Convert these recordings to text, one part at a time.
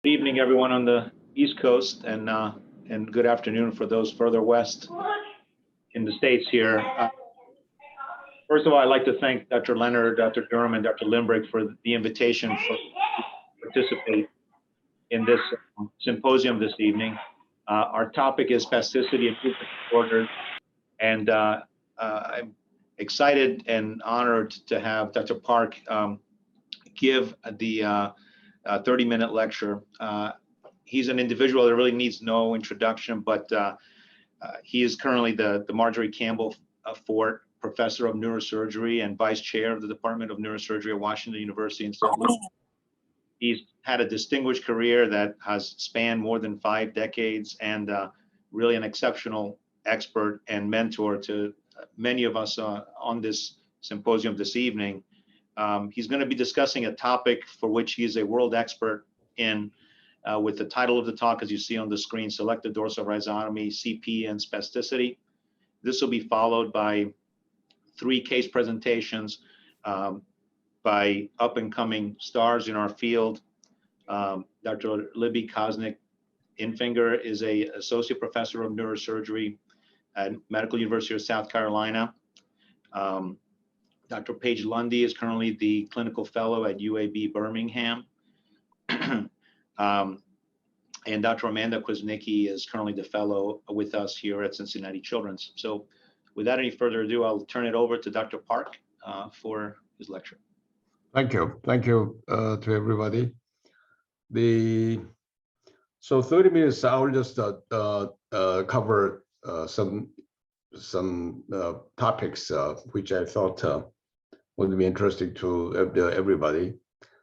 Good evening, everyone on the East Coast, and good afternoon for those further west in the States here. First of all, I'd like to thank Dr. Leonard, Dr. Durham, and Dr. Limbrick for the invitation to participate in this symposium this evening. Our topic is spasticity and movement disorders, and I'm excited and honored to have Dr. Park give the 30-minute lecture. He's an individual that really needs no introduction, but he is currently the Margery Campbell Fort Professor of Neurosurgery and Vice Chair of the Department of Neurosurgery at Washington University in St. Louis. He's had a distinguished career that has spanned more than 5 decades and really an exceptional expert and mentor to many of us on this symposium this evening. He's going to be discussing a topic for which he is a world expert in, with the title of the talk, as you see on the screen, Selective Dorsal Rhizotomy, CP, and Spasticity. This will be followed by 3 case presentations by up-and-coming stars in our field. Dr. Libby Kwasnicki Infinger is an associate professor of neurosurgery at Medical University of South Carolina. Dr. Paige Lundy is currently the clinical fellow at UAB Birmingham. And Dr. Amanda Kwasnicki is currently the fellow with us here at Cincinnati Children's. So without any further ado, I'll turn it over to Dr. Park for his lecture. Thank you. Thank you to everybody. So 30 minutes, I'll just cover some topics which I thought would be interesting to everybody.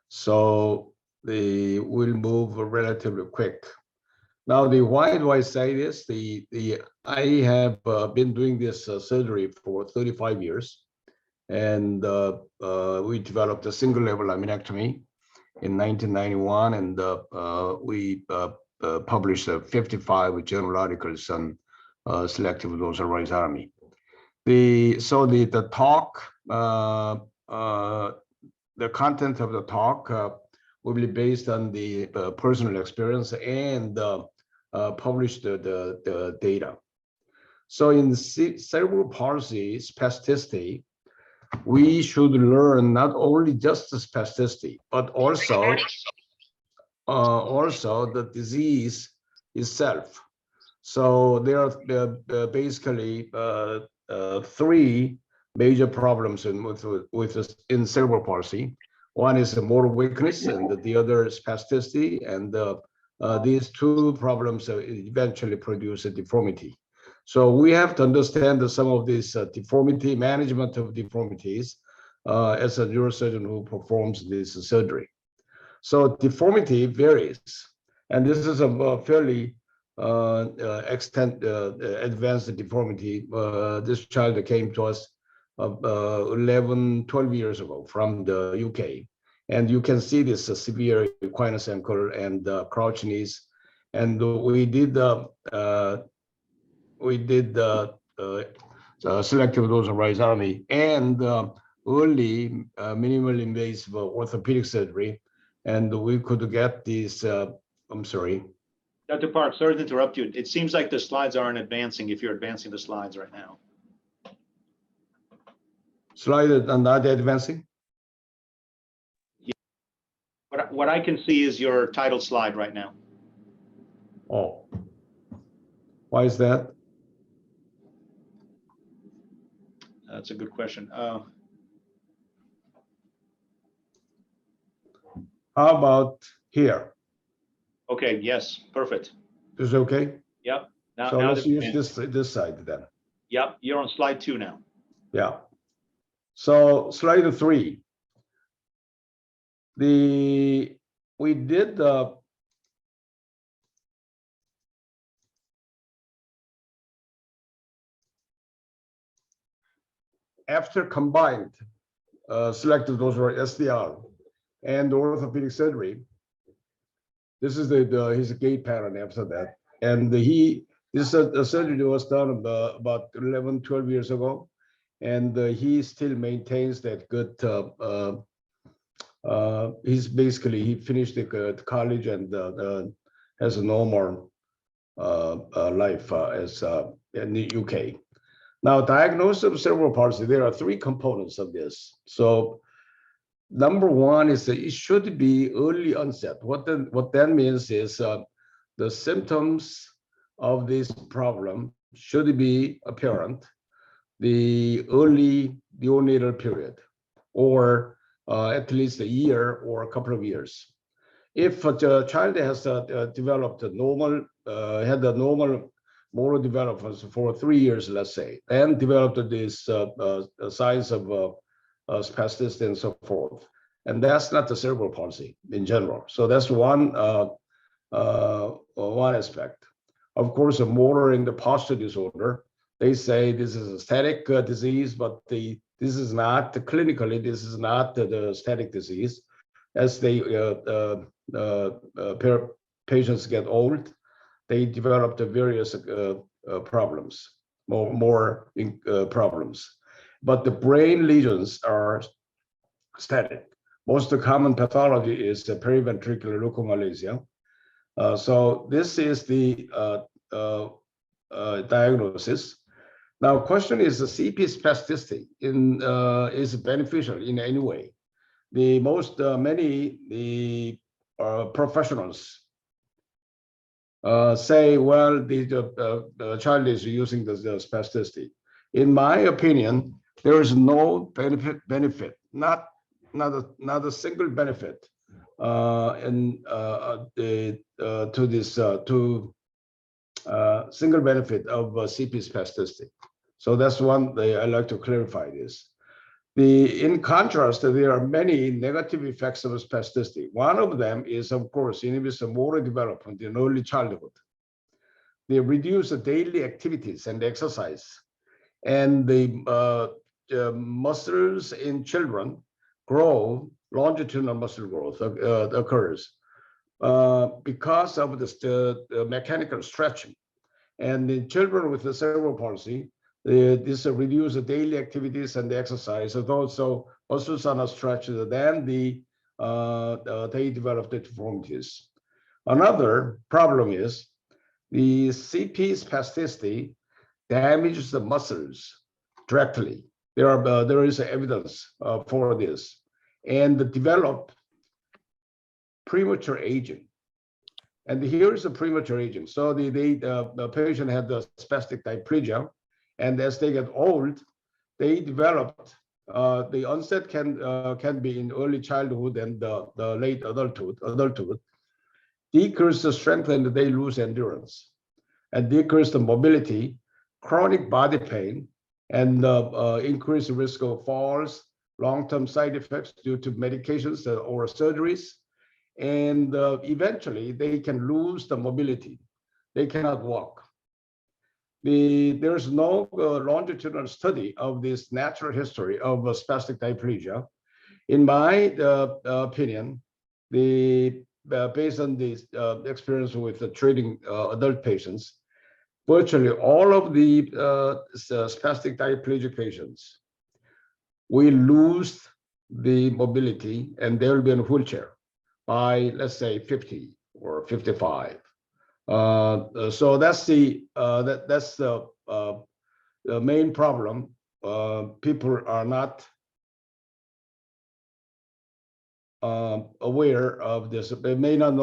So we'll move relatively quick. Now, why do I say this? I have been doing this surgery for 35 years, and we developed a single level laminectomy in 1991, and we published 55 journal articles on selective dorsal rhizotomy. The talk, the content of the talk will be based on the personal experience and published the data. So in cerebral palsy spasticity, we should learn not only just the spasticity, but also the disease itself. So there are basically 3 major problems in cerebral palsy. One is motor weakness, and the other is spasticity, and these 2 problems eventually produce a deformity. So we have to understand some of this deformity, management of deformities, as a neurosurgeon who performs this surgery. So deformity varies, and this is a fairly advanced deformity. This child came to us 11, 12 years ago from the UK. And you can see this severe equinus ankle and crouch knees. And we did selective dorsal rhizotomy and early minimal invasive orthopedic surgery. And we could get these, I'm sorry. Dr. Park, sorry to interrupt you. It seems like the slides aren't advancing if you're advancing the slides right now. Slides are not advancing? Yeah. What I can see is your title slide right now. Oh, why is that? That's a good question. How about here? Okay, yes, perfect. Is it okay? Yep. So let's use this side then. Yep, you're on slide 2 now. Yeah. So slide 3. We did after combined selective dorsal SDR and orthopedic surgery. This is his gait pattern after that, and this surgery was done about 11, 12 years ago, and he still maintains that good He's basically, he finished the college and has a normal life as in the UK. Now, diagnosis of cerebral palsy, there are three components of this. So number one is that it should be early onset. What that means is the symptoms of this problem should be apparent the early neonatal period, or at least a year or a couple of years. If a child has developed a normal, had a normal motor development for 3 years, let's say, and developed this signs of spasticity and so forth, and that's not the cerebral palsy in general. So that's one aspect. Of course, a motor and the posture disorder, they say this is a static disease, but this is not clinically. This is not the static disease. As they patients get old, they develop the various problems, more problems. But the brain lesions are static. Most of the common pathology is the periventricular leukomalacia. So this is the diagnosis. Now, question is, the CP spasticity is beneficial in any way? The many professionals say, well, the child is using the spasticity. In my opinion, there is no benefit, not a single benefit single benefit of CP spasticity. So that's one I like to clarify this. In contrast, there are many negative effects of spasticity. One of them is, of course, inhibits the motor development in early childhood. They reduce the daily activities and exercise, and the muscles in children grow, longitudinal muscle growth occurs because of the mechanical stretching. And in children with the cerebral palsy, this reduce the daily activities and the exercise, and also muscles are not stretched, then they develop the deformities. Another problem is the CP spasticity damages the muscles directly. There is evidence for this, and develop premature aging. And here is a premature aging. So the patient had the spastic diplegia, and as they get old, they developed, the onset can be in early childhood and the late adulthood, decrease the strength and they lose endurance, and decrease the mobility, chronic body pain, and increase the risk of falls, long-term side effects due to medications or surgeries, and eventually they can lose the mobility. They cannot walk. There's no longitudinal study of this natural history of spastic diplegia. In my opinion, based on the experience with treating adult patients, virtually all of the spastic diplegic patients, we lose the mobility and they will be in a wheelchair by, let's say, 50 or 55. So that's the main problem. People are not aware of this. They may not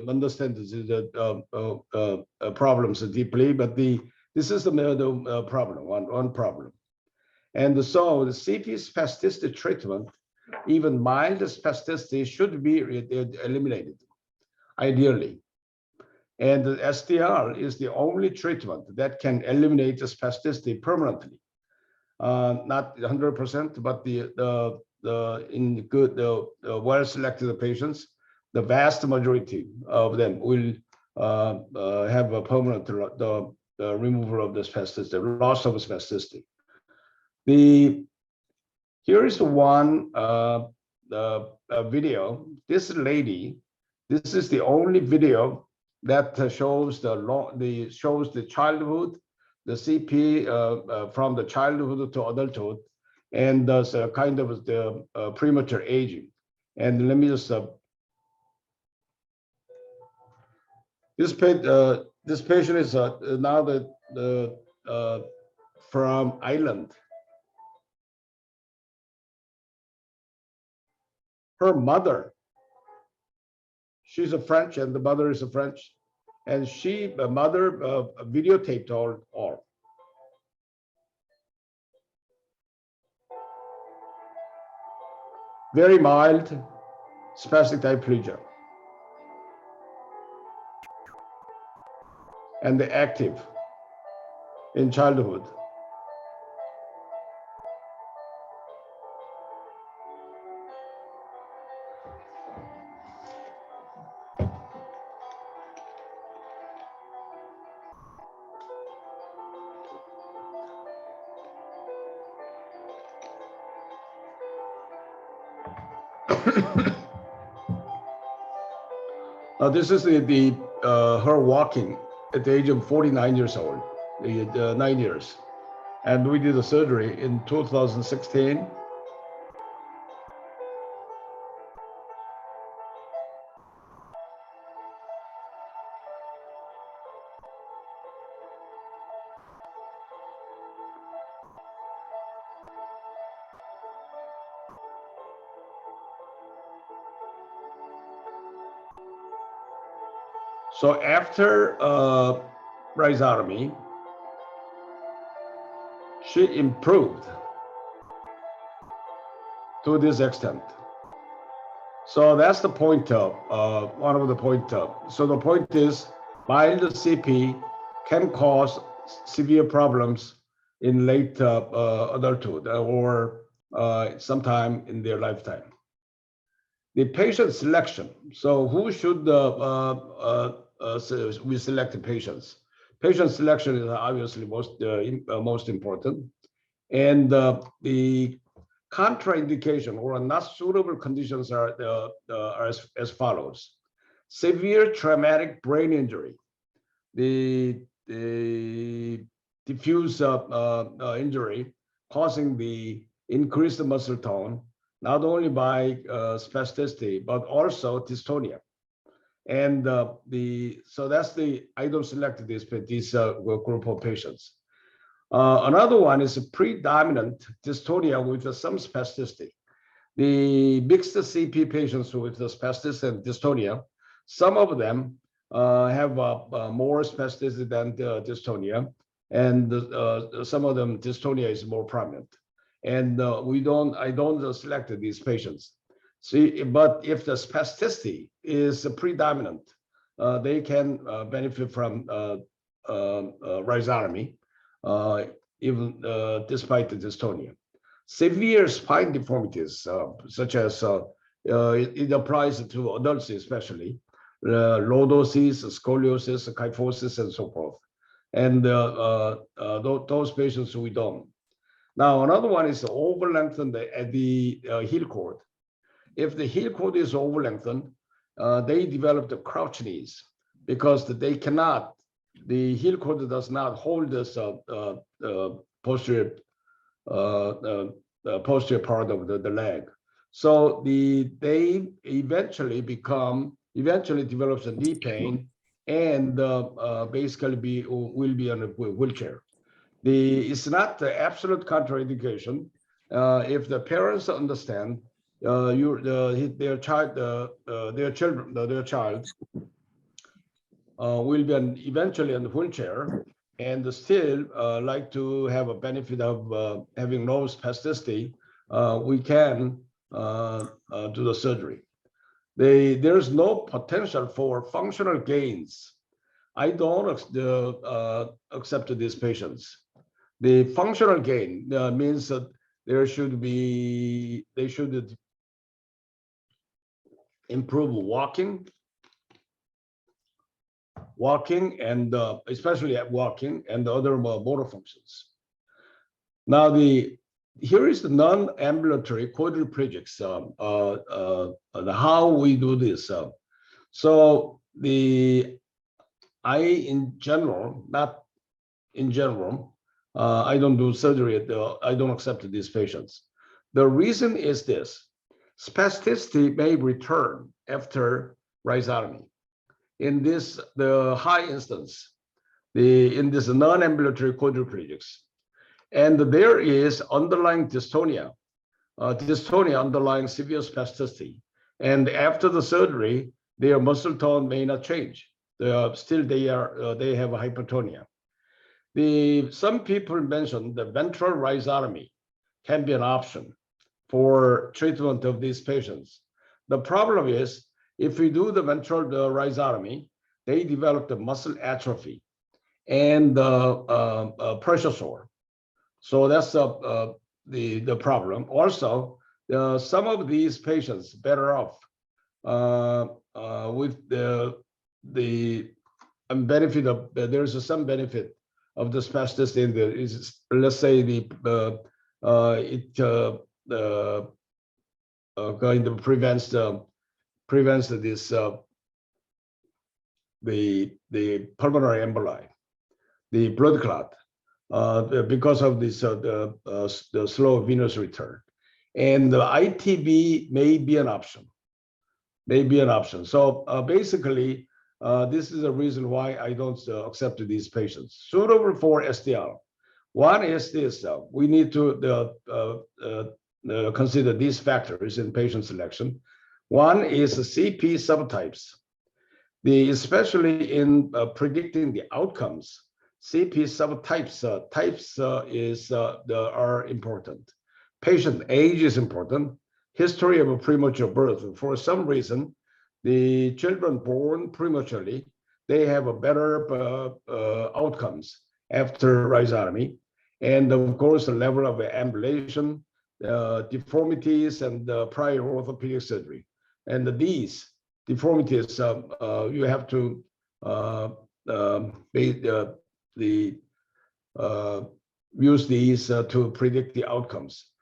understand the problems deeply, but this is the problem, one problem. And so the CP spasticity treatment, even mild spasticity, should be eliminated, ideally. And the SDR is the only treatment that can eliminate the spasticity permanently. Not 100%, but in good, well-selected patients, the vast majority of them will have a permanent removal of the spasticity, loss of spasticity. Here is one video. This lady, this is the only video that shows the childhood, the CP from the childhood to adulthood, and thus kind of the premature aging. And let me just this patient is now from Ireland. Her mother, she's a French, and the mother is a French, and the mother videotaped all. Very mild spastic diplegia, and active in childhood. This is her walking at the age of 49 years old, 9 years. And we did the surgery in 2016. So after rhizotomy, she improved to this extent. So that's the point one of the point So the point is, mild CP can cause severe problems in late adulthood or sometime in their lifetime. The patient selection. So who should we select the patients? Patient selection is obviously most important, and the contraindication or not suitable conditions are as follows: severe traumatic brain injury, the diffuse injury causing the increased muscle tone, not only by spasticity but also dystonia. And so that's I don't select this group of patients. Another one is a predominant dystonia with some spasticity. The mixed CP patients with the spasticity and dystonia, some of them have more spasticity than dystonia, and some of them dystonia is more prominent. And I don't select these patients. See, but if the spasticity is predominant, they can benefit from rhizotomy, even despite the dystonia. Severe spine deformities, such as it applies to adults especially, lordosis, scoliosis, kyphosis, and so forth. And those patients we don't. Now, another one is over-lengthened at the heel cord. If the heel cord is over-lengthened, they develop the crouch knees because the heel cord does not hold this posterior part of the leg. So they eventually develops a knee pain and basically will be on a wheelchair. It's not the absolute contraindication. If the parents understand their child will be eventually in the wheelchair and still like to have a benefit of having no spasticity, we can do the surgery. There's no potential for functional gains. I don't accept these patients. The functional gain means that they should improve walking and especially at walking and other motor functions. Now here is the non-ambulatory quadriplegics, how we do this. So in general, I don't do surgery. I don't accept these patients. The reason is this: Spasticity may return after rhizotomy. In this, the high instance, in this non-ambulatory quadriplegics, and there is underlying dystonia, underlying severe spasticity, and after the surgery, their muscle tone may not change. They have a hypertonia. Some people mentioned the ventral rhizotomy can be an option for treatment of these patients. The problem is, if we do the ventral rhizotomy, they develop the muscle atrophy and pressure sore. So that's the problem. Also, some of these patients better off with the benefit of there's some benefit of the spasticity in the let's say kind of prevents this the pulmonary emboli, the blood clot, because of this the slow venous return, and the ITB may be an option. So basically, this is a reason why I don't accept these patients. Suitable for SDR. One is this: we need to consider these factors in patient selection. One is the CP subtypes. Especially in predicting the outcomes, CP subtypes are important. Patient age is important. History of a premature birth. For some reason, the children born prematurely, they have a better outcomes after rhizotomy. And of course, the level of ambulation, deformities, and prior orthopedic surgery. And these deformities, you have to use these to predict the outcomes.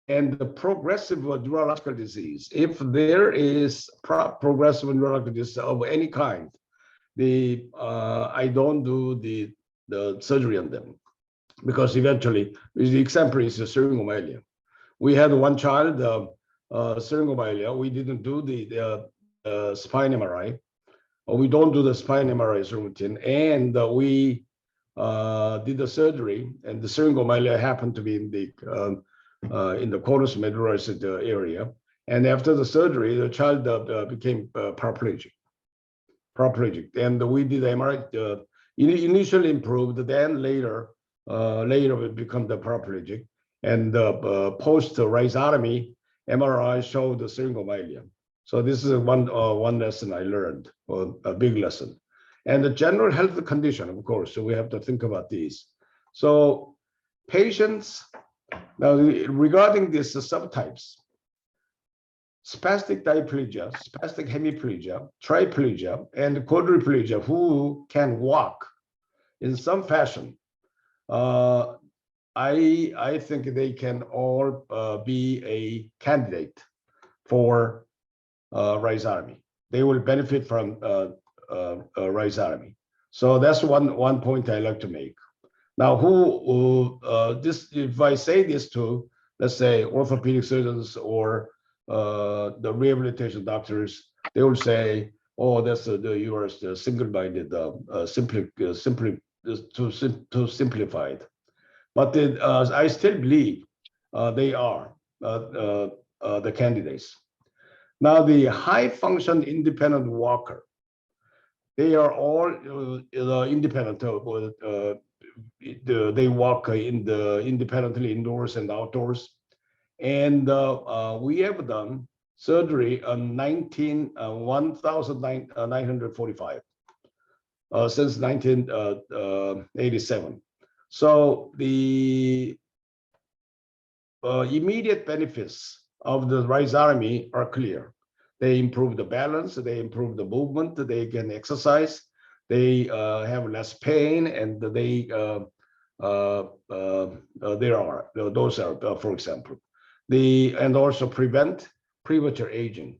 And the progressive neurological disease, if there is progressive neurological disease of any kind, I don't do the surgery on them, because eventually, the example is the syringomyelia. We had one child, syringomyelia. We didn't do the spine MRI. We don't do the spine MRI routine, and we did the surgery, and the syringomyelia happened to be in the cornus medullaris area. And after the surgery, the child became paraplegic. And we did MRI. Initially improved, then later it became the paraplegic. And post rhizotomy MRI showed the syringomyelia. So this is one lesson I learned, or a big lesson. And the general health condition, of course, so we have to think about these. So patients, now regarding these subtypes, spastic diplegia, spastic hemiplegia, triplegia, and quadriplegia who can walk in some fashion, I think they can all be a candidate for rhizotomy. They will benefit from rhizotomy. So that's one point I like to make. Now, if I say this to, let's say, orthopedic surgeons or the rehabilitation doctors, they will say, "Oh, that's you are single-minded, simply too simplified." But I still believe they are the candidates. Now, the high-function independent walker, they are all independent. They walk independently indoors and outdoors. And we have done surgery on 1,945 since 1987. So the immediate benefits of the rhizotomy are clear. They improve the balance, they improve the movement, they can exercise, they have less pain, and those are, for example, and also prevent premature aging.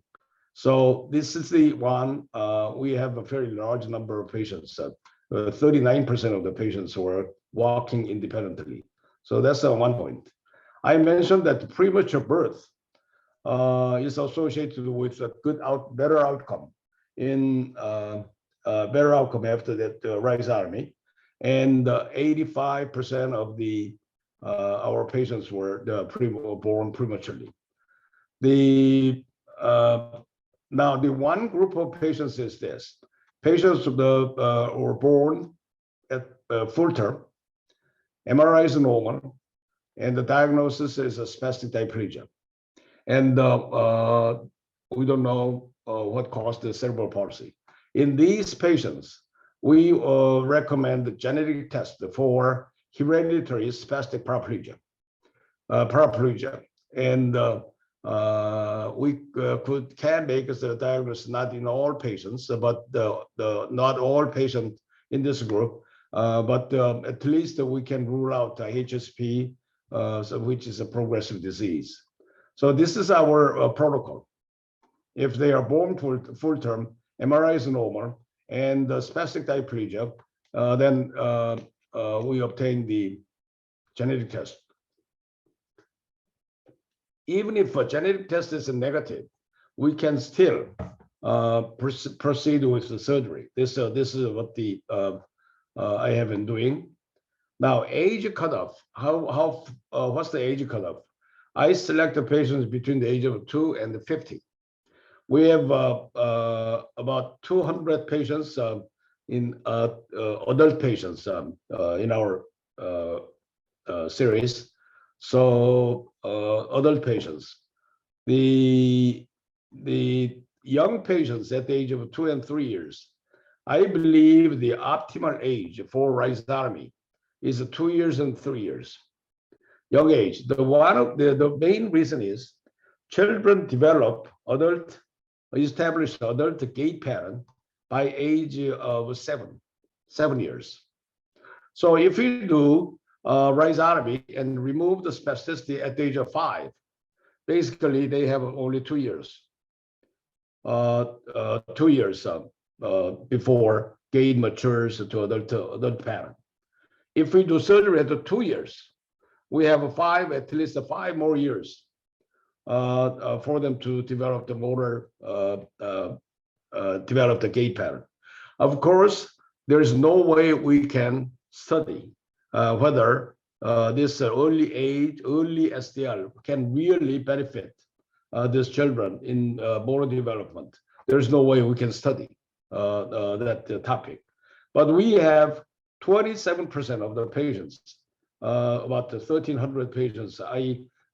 So this is the one, we have a very large number of patients, 39% of the patients who are walking independently. So that's one point. I mentioned that premature birth, is associated with a better outcome better outcome after that rhizotomy, and 85% of our patients were born prematurely. Now the one group of patients is this: patients were born at full term, MRI is normal, and the diagnosis is a spastic diplegia. And we don't know what caused the cerebral palsy. In these patients, we recommend the genetic test for hereditary spastic paraplegia. And we can make the diagnosis not in all patients, but not all patients in this group, but at least we can rule out HSP, which is a progressive disease. So this is our protocol. If they are born full term, MRI is normal, and spastic diplegia, then we obtain the genetic test. Even if a genetic test is negative, we can still proceed with the surgery. This is what I have been doing. Now, age cutoff. What's the age cutoff? I select the patients between the age of 2 and 50. We have about 200 patients in adult patients in our series. So adult patients, the young patients at the age of 2 and 3 years, I believe the optimal age for rhizotomy is 2 years and 3 years. Young age. The main reason is children develop establish adult gait pattern by age of 7 years. So if you do rhizotomy and remove the spasticity at the age of 5, basically they have only 2 years. 2 years before gait matures to adult pattern. If we do surgery at 2 years, we have at least 5 more years for them to develop the motor, develop the gait pattern. Of course, there is no way we can study whether this early SDL can really benefit these children in motor development. There's no way we can study that topic. But we have 27% of the patients, about 1,300 patients,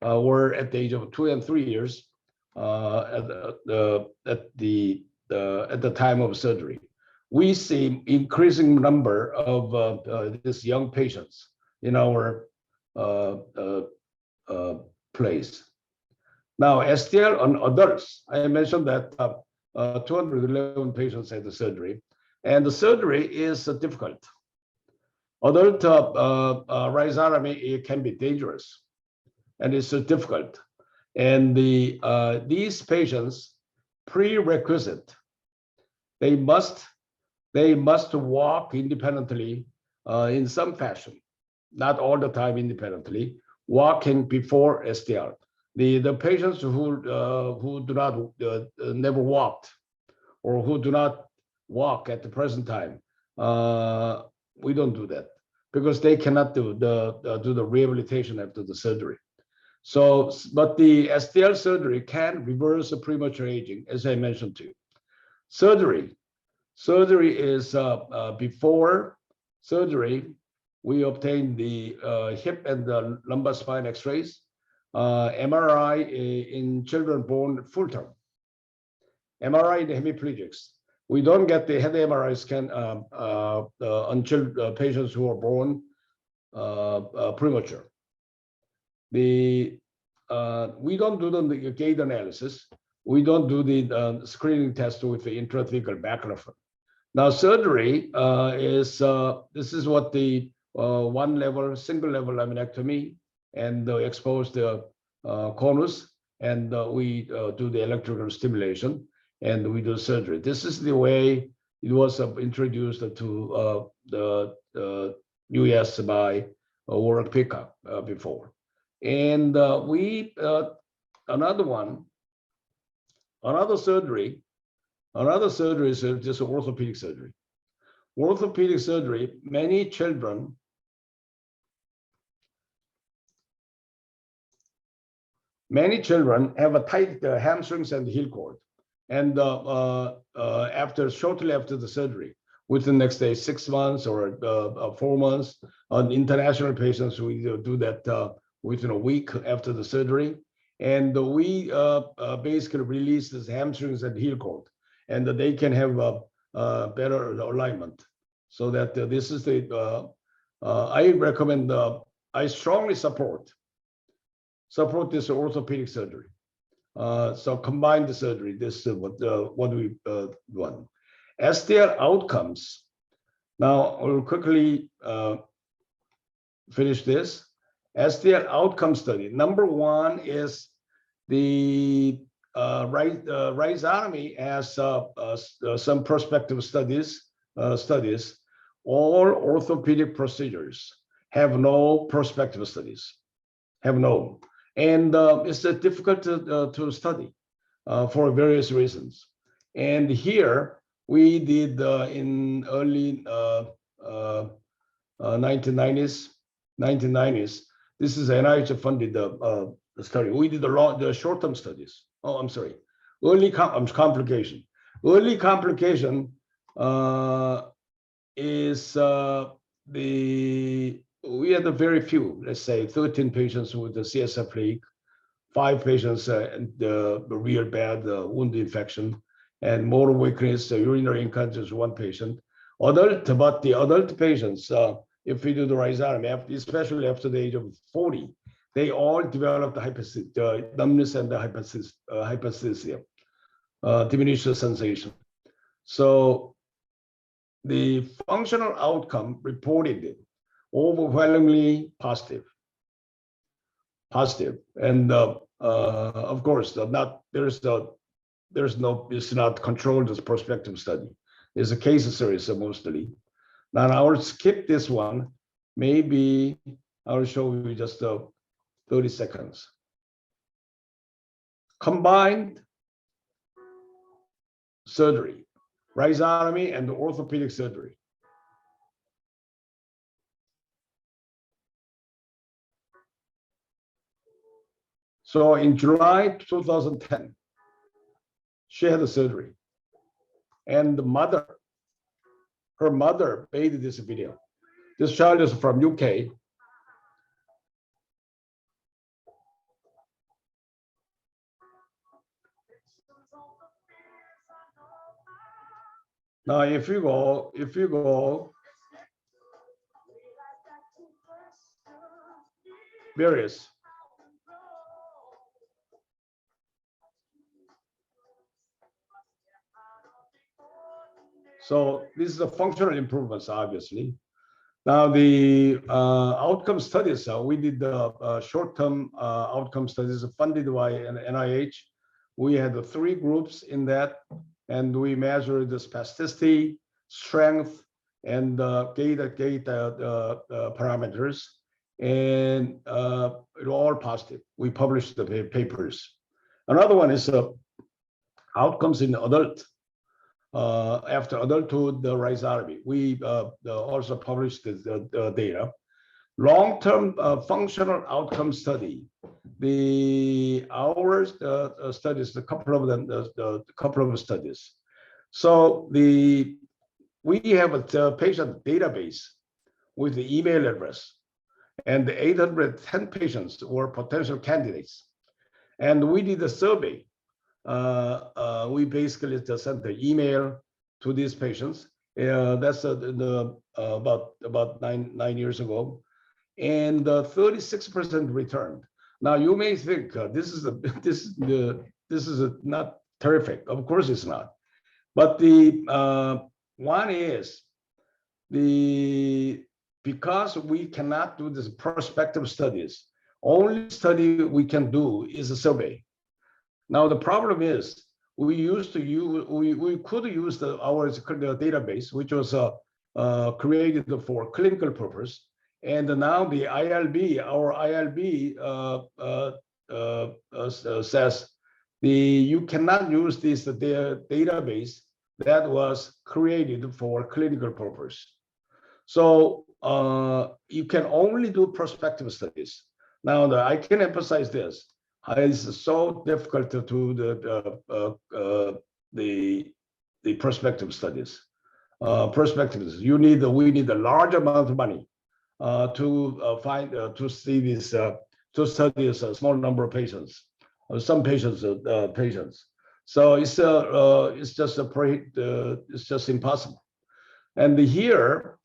were at the age of 2 and 3 years at the time of surgery. We see increasing number of these young patients in our place. Now, SDL on adults, I mentioned that 211 patients had the surgery, and the surgery is difficult. Adult rhizotomy, it can be dangerous, and it's difficult. And these patients, prerequisite, they must walk independently in some fashion, not all the time independently, walking before SDL. The patients who do not never walked, or who do not walk at the present time, we don't do that because they cannot do the rehabilitation after the surgery. So, but the SDL surgery can reverse the premature aging, as I mentioned to you. Surgery is before surgery, we obtain the hip and the lumbar spine X-rays, MRI in children born full term, MRI in the hemiplegics. We don't get the head MRI scan on patients who are born premature. We don't do the gait analysis. We don't do the screening test with the intrathecal baclofen. Now, surgery this is what the single level laminectomy, and expose the conus, and we do the electrical stimulation, and we do surgery. This is the way it was introduced to the US by Warwick Pickup before. And another one Another surgery is just orthopedic surgery. Orthopedic surgery, many children have a tight hamstrings and heel cord. And shortly after the surgery, within the next day, 6 months or 4 months, on international patients, we do that within a week after the surgery. And we basically release this hamstrings and heel cord, and they can have a better alignment. So that this is the, I recommend, I strongly support this orthopedic surgery. So combine the surgery, this is what we want. SDL outcomes. Now I'll quickly finish this. SDL outcome study. Number one is the rhizotomy as some prospective studies. All orthopedic procedures have no prospective studies. Have no. And it's difficult to study for various reasons. And here we did in early 1990s. This is NIH-funded study. We did the short-term studies. Oh, I'm sorry. Early complication. Early complication is we had a very few, let's say 13 patients with the CSF leak, 5 patients and the real bad wound infection, and motor weakness, urinary incontinence, 1 patient. But the adult patients, if we do the rhizotomy, especially after the age of 40, they all developed the numbness and the hypoesthesia, diminished sensation. So the functional outcome reported overwhelmingly positive. And of course, it's not controlled as prospective study. It's a case series mostly. Now I will skip this one. Maybe I'll show you just 30 seconds. Combined surgery, rhizotomy and orthopedic surgery. So in July 2010, she had a surgery, and her mother made this video. This child is from UK. Now, if you go, various. So this is the functional improvements, obviously. Now the outcome studies, we did the short-term outcome studies funded by NIH. We had 3 groups in that, and we measured the spasticity, strength, and gait parameters, and it all positive. We published the papers. Another one is outcomes in adult. After adulthood, the rhizotomy. We also published the data. Long-term functional outcome study. Our studies, a couple of them, the couple of studies. So we have a patient database with the email address, and the 810 patients were potential candidates. And we did a survey. We basically just sent the email to these patients. That's about nine years ago, and 36% returned. Now you may think this is not terrific. Of course it's not. But the one is because we cannot do this prospective studies. Only study we can do is a survey. Now the problem is we could use our database, which was created for clinical purpose, and now the ILB, our ILB says you cannot use this database that was created for clinical purpose. So you can only do prospective studies. Now, I can emphasize this. It's so difficult to do the prospective studies. We need a large amount of money to see this to study a small number of patients, some patients. So it's just impossible. And here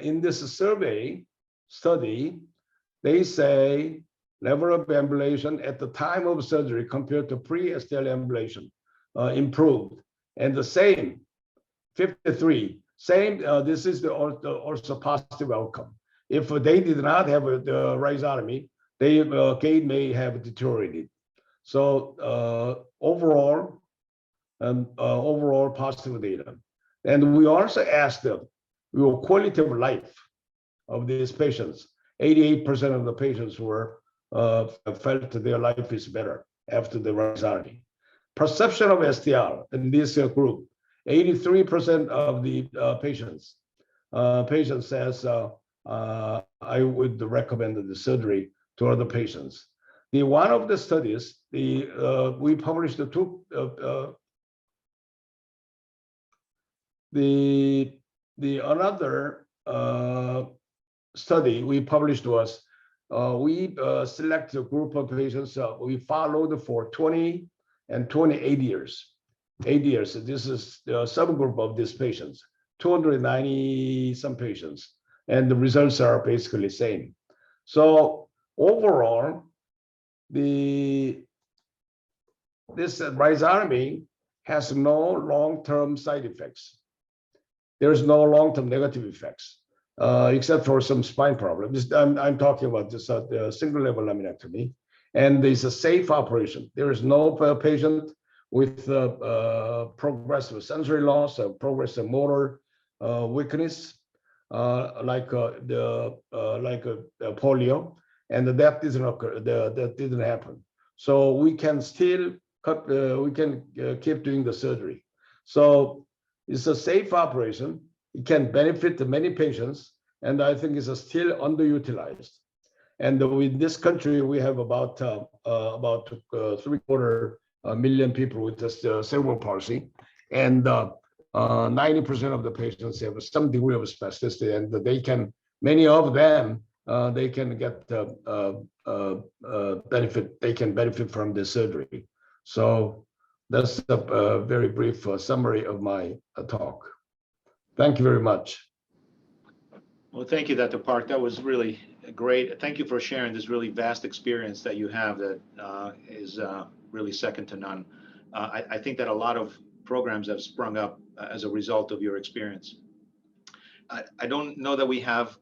in this survey study, they say level of ambulation at the time of surgery compared to pre-STL ambulation improved, and the same 53. Same. This is also positive outcome. If they did not have the rhizotomy, they gait may have deteriorated. So overall positive data. And we also asked them your quality of life of these patients. 88% of the patients were felt their life is better after the rhizotomy. Perception of STR in this group, 83% of the patients says I would recommend the surgery to other patients. The one of the studies, we published another study we published was we select a group of patients we followed for 20 and 28 years. 8 years. This is the subgroup of these patients, 290 some patients, and the results are basically the same. So overall, this rhizotomy has no long-term side effects. There's no long-term negative effects, except for some spine problems. I'm talking about this single-level laminectomy, and it's a safe operation. There is no patient with progressive sensory loss, progressive motor weakness, like polio, and that didn't occur. That didn't happen. So we can still keep doing the surgery. So it's a safe operation. It can benefit many patients, and I think it's still underutilized. And in this country, we have about 3/4 million people with this cerebral palsy, and 90% of the patients have some degree of spasticity, and many of them they can get benefit. They can benefit from this surgery. So that's a very brief summary of my talk. Thank you very much. Well, thank you, Dr. Park. That was really great. Thank you for sharing this really vast experience that you have that is really second to none. I think that a lot of programs have sprung up as a result of your experience. I don't know that we have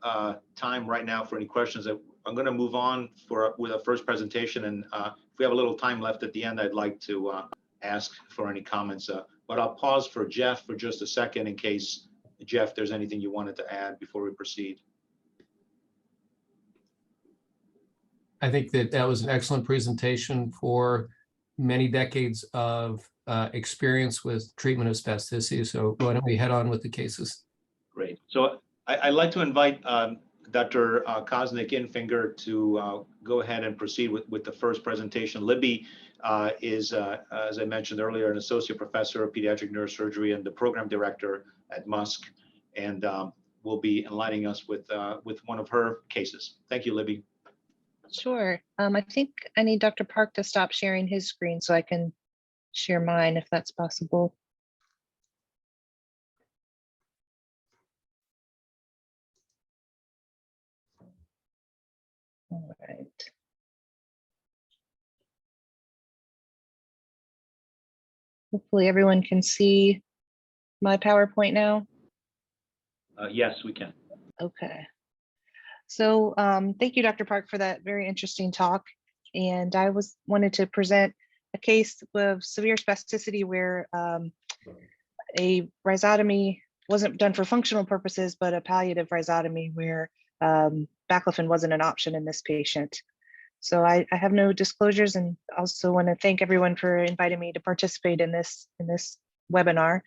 time right now for any questions. I'm going to move on with a first presentation, and if we have a little time left at the end, I'd like to ask for any comments. But I'll pause for Jeff for just a second in case, Jeff, there's anything you wanted to add before we proceed. I think that was an excellent presentation for many decades of experience with treatment of spasticity. So why don't we head on with the cases? Great. So I'd like to invite Dr. Kwasnicki Infinger to go ahead and proceed with the first presentation. Libby is, as I mentioned earlier, an associate professor of pediatric neurosurgery and the program director at MUSC, and will be enlightening us with one of her cases. Thank you, Libby. Sure. I think I need Dr. Park to stop sharing his screen so I can share mine, if that's possible. All right. Hopefully everyone can see my PowerPoint now. Yes, we can. Okay. So thank you, Dr. Park, for that very interesting talk. And I wanted to present a case of severe spasticity where a rhizotomy wasn't done for functional purposes, but a palliative rhizotomy where baclofen wasn't an option in this patient. So I have no disclosures, and also want to thank everyone for inviting me to participate in this webinar.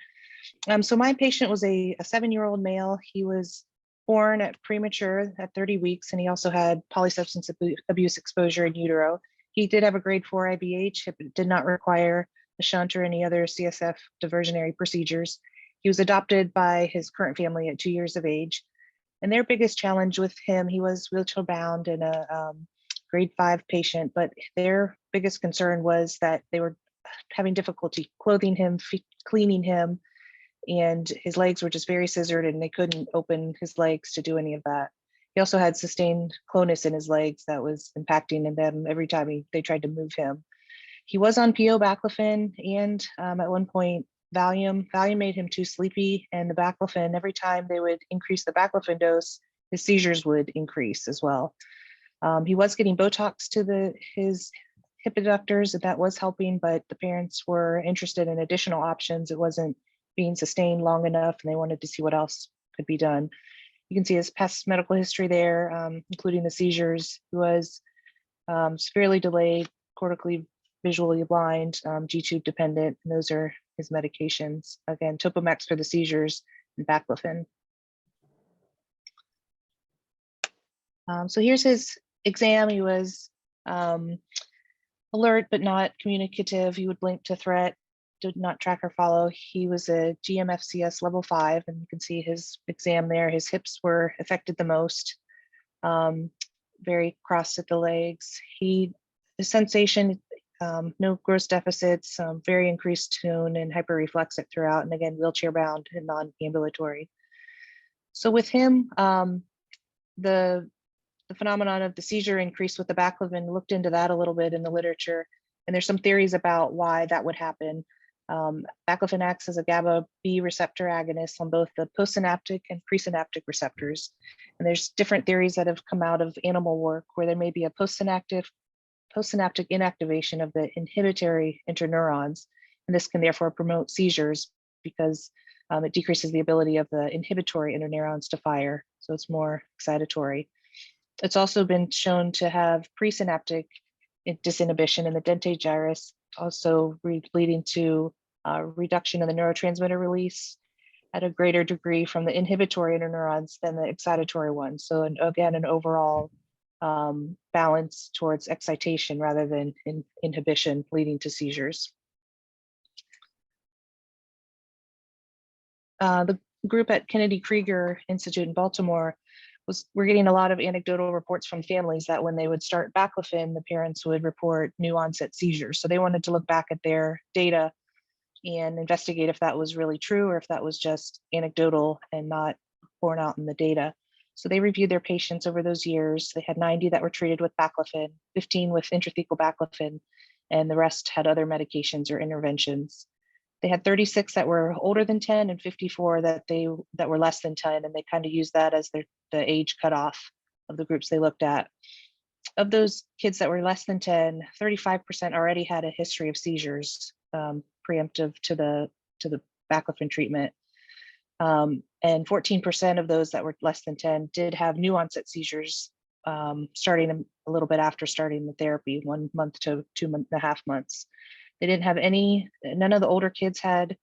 So my patient was a 7-year-old male. He was born at premature at 30 weeks, and he also had polysubstance abuse exposure in utero. He did have a grade 4 IBH. It did not require a shunt or any other CSF diversionary procedures. He was adopted by his current family at 2 years of age. And their biggest challenge with him, he was wheelchair bound and a grade 5 patient, but their biggest concern was that they were having difficulty clothing him, cleaning him, and his legs were just very scissored and they couldn't open his legs to do any of that. He also had sustained clonus in his legs that was impacting them every time they tried to move him. He was on PO baclofen and at one point Valium. Valium made him too sleepy, and the baclofen, every time they would increase the baclofen dose, his seizures would increase as well. He was getting Botox to his hip adductors, and that was helping, but the parents were interested in additional options. It wasn't being sustained long enough, and they wanted to see what else could be done. You can see his past medical history there, including the seizures. He was severely delayed, cortically visually blind, G-tube dependent, and those are his medications. Again, Topomax for the seizures and baclofen. So here's his exam. He was alert but not communicative. He would blink to threat, did not track or follow. He was a GMFCS level 5, and you can see his exam there. His hips were affected the most, very crossed at the legs. His sensation, no gross deficits, very increased tone and hyperreflexic throughout, and again, wheelchair bound and non-ambulatory. So with him, the phenomenon of the seizure increase with the baclofen, looked into that a little bit in the literature, and there's some theories about why that would happen. Baclofen acts as a GABA B receptor agonist on both the postsynaptic and presynaptic receptors. And there's different theories that have come out of animal work where there may be a postsynaptic inactivation of the inhibitory interneurons. And this can therefore promote seizures because it decreases the ability of the inhibitory interneurons to fire. So it's more excitatory. It's also been shown to have presynaptic disinhibition in the dentate gyrus, also leading to reduction in the neurotransmitter release at a greater degree from the inhibitory interneurons than the excitatory ones. So again, an overall balance towards excitation rather than inhibition, leading to seizures. The group at Kennedy Krieger Institute in Baltimore we're getting a lot of anecdotal reports from families that when they would start baclofen, the parents would report new onset seizures. So they wanted to look back at their data and investigate if that was really true or if that was just anecdotal and not borne out in the data. So they reviewed their patients over those years. They had 90 that were treated with baclofen, 15 with intrathecal baclofen, and the rest had other medications or interventions. They had 36 that were older than 10 and 54 that were less than 10, and they kind of used that as the age cutoff of the groups they looked at. Of those kids that were less than 10, 35% already had a history of seizures preemptive to the baclofen treatment. And 14% of those that were less than 10 did have new onset seizures starting a little bit after starting the therapy, 1 month to 2.5 months. They didn't have none of the older kids had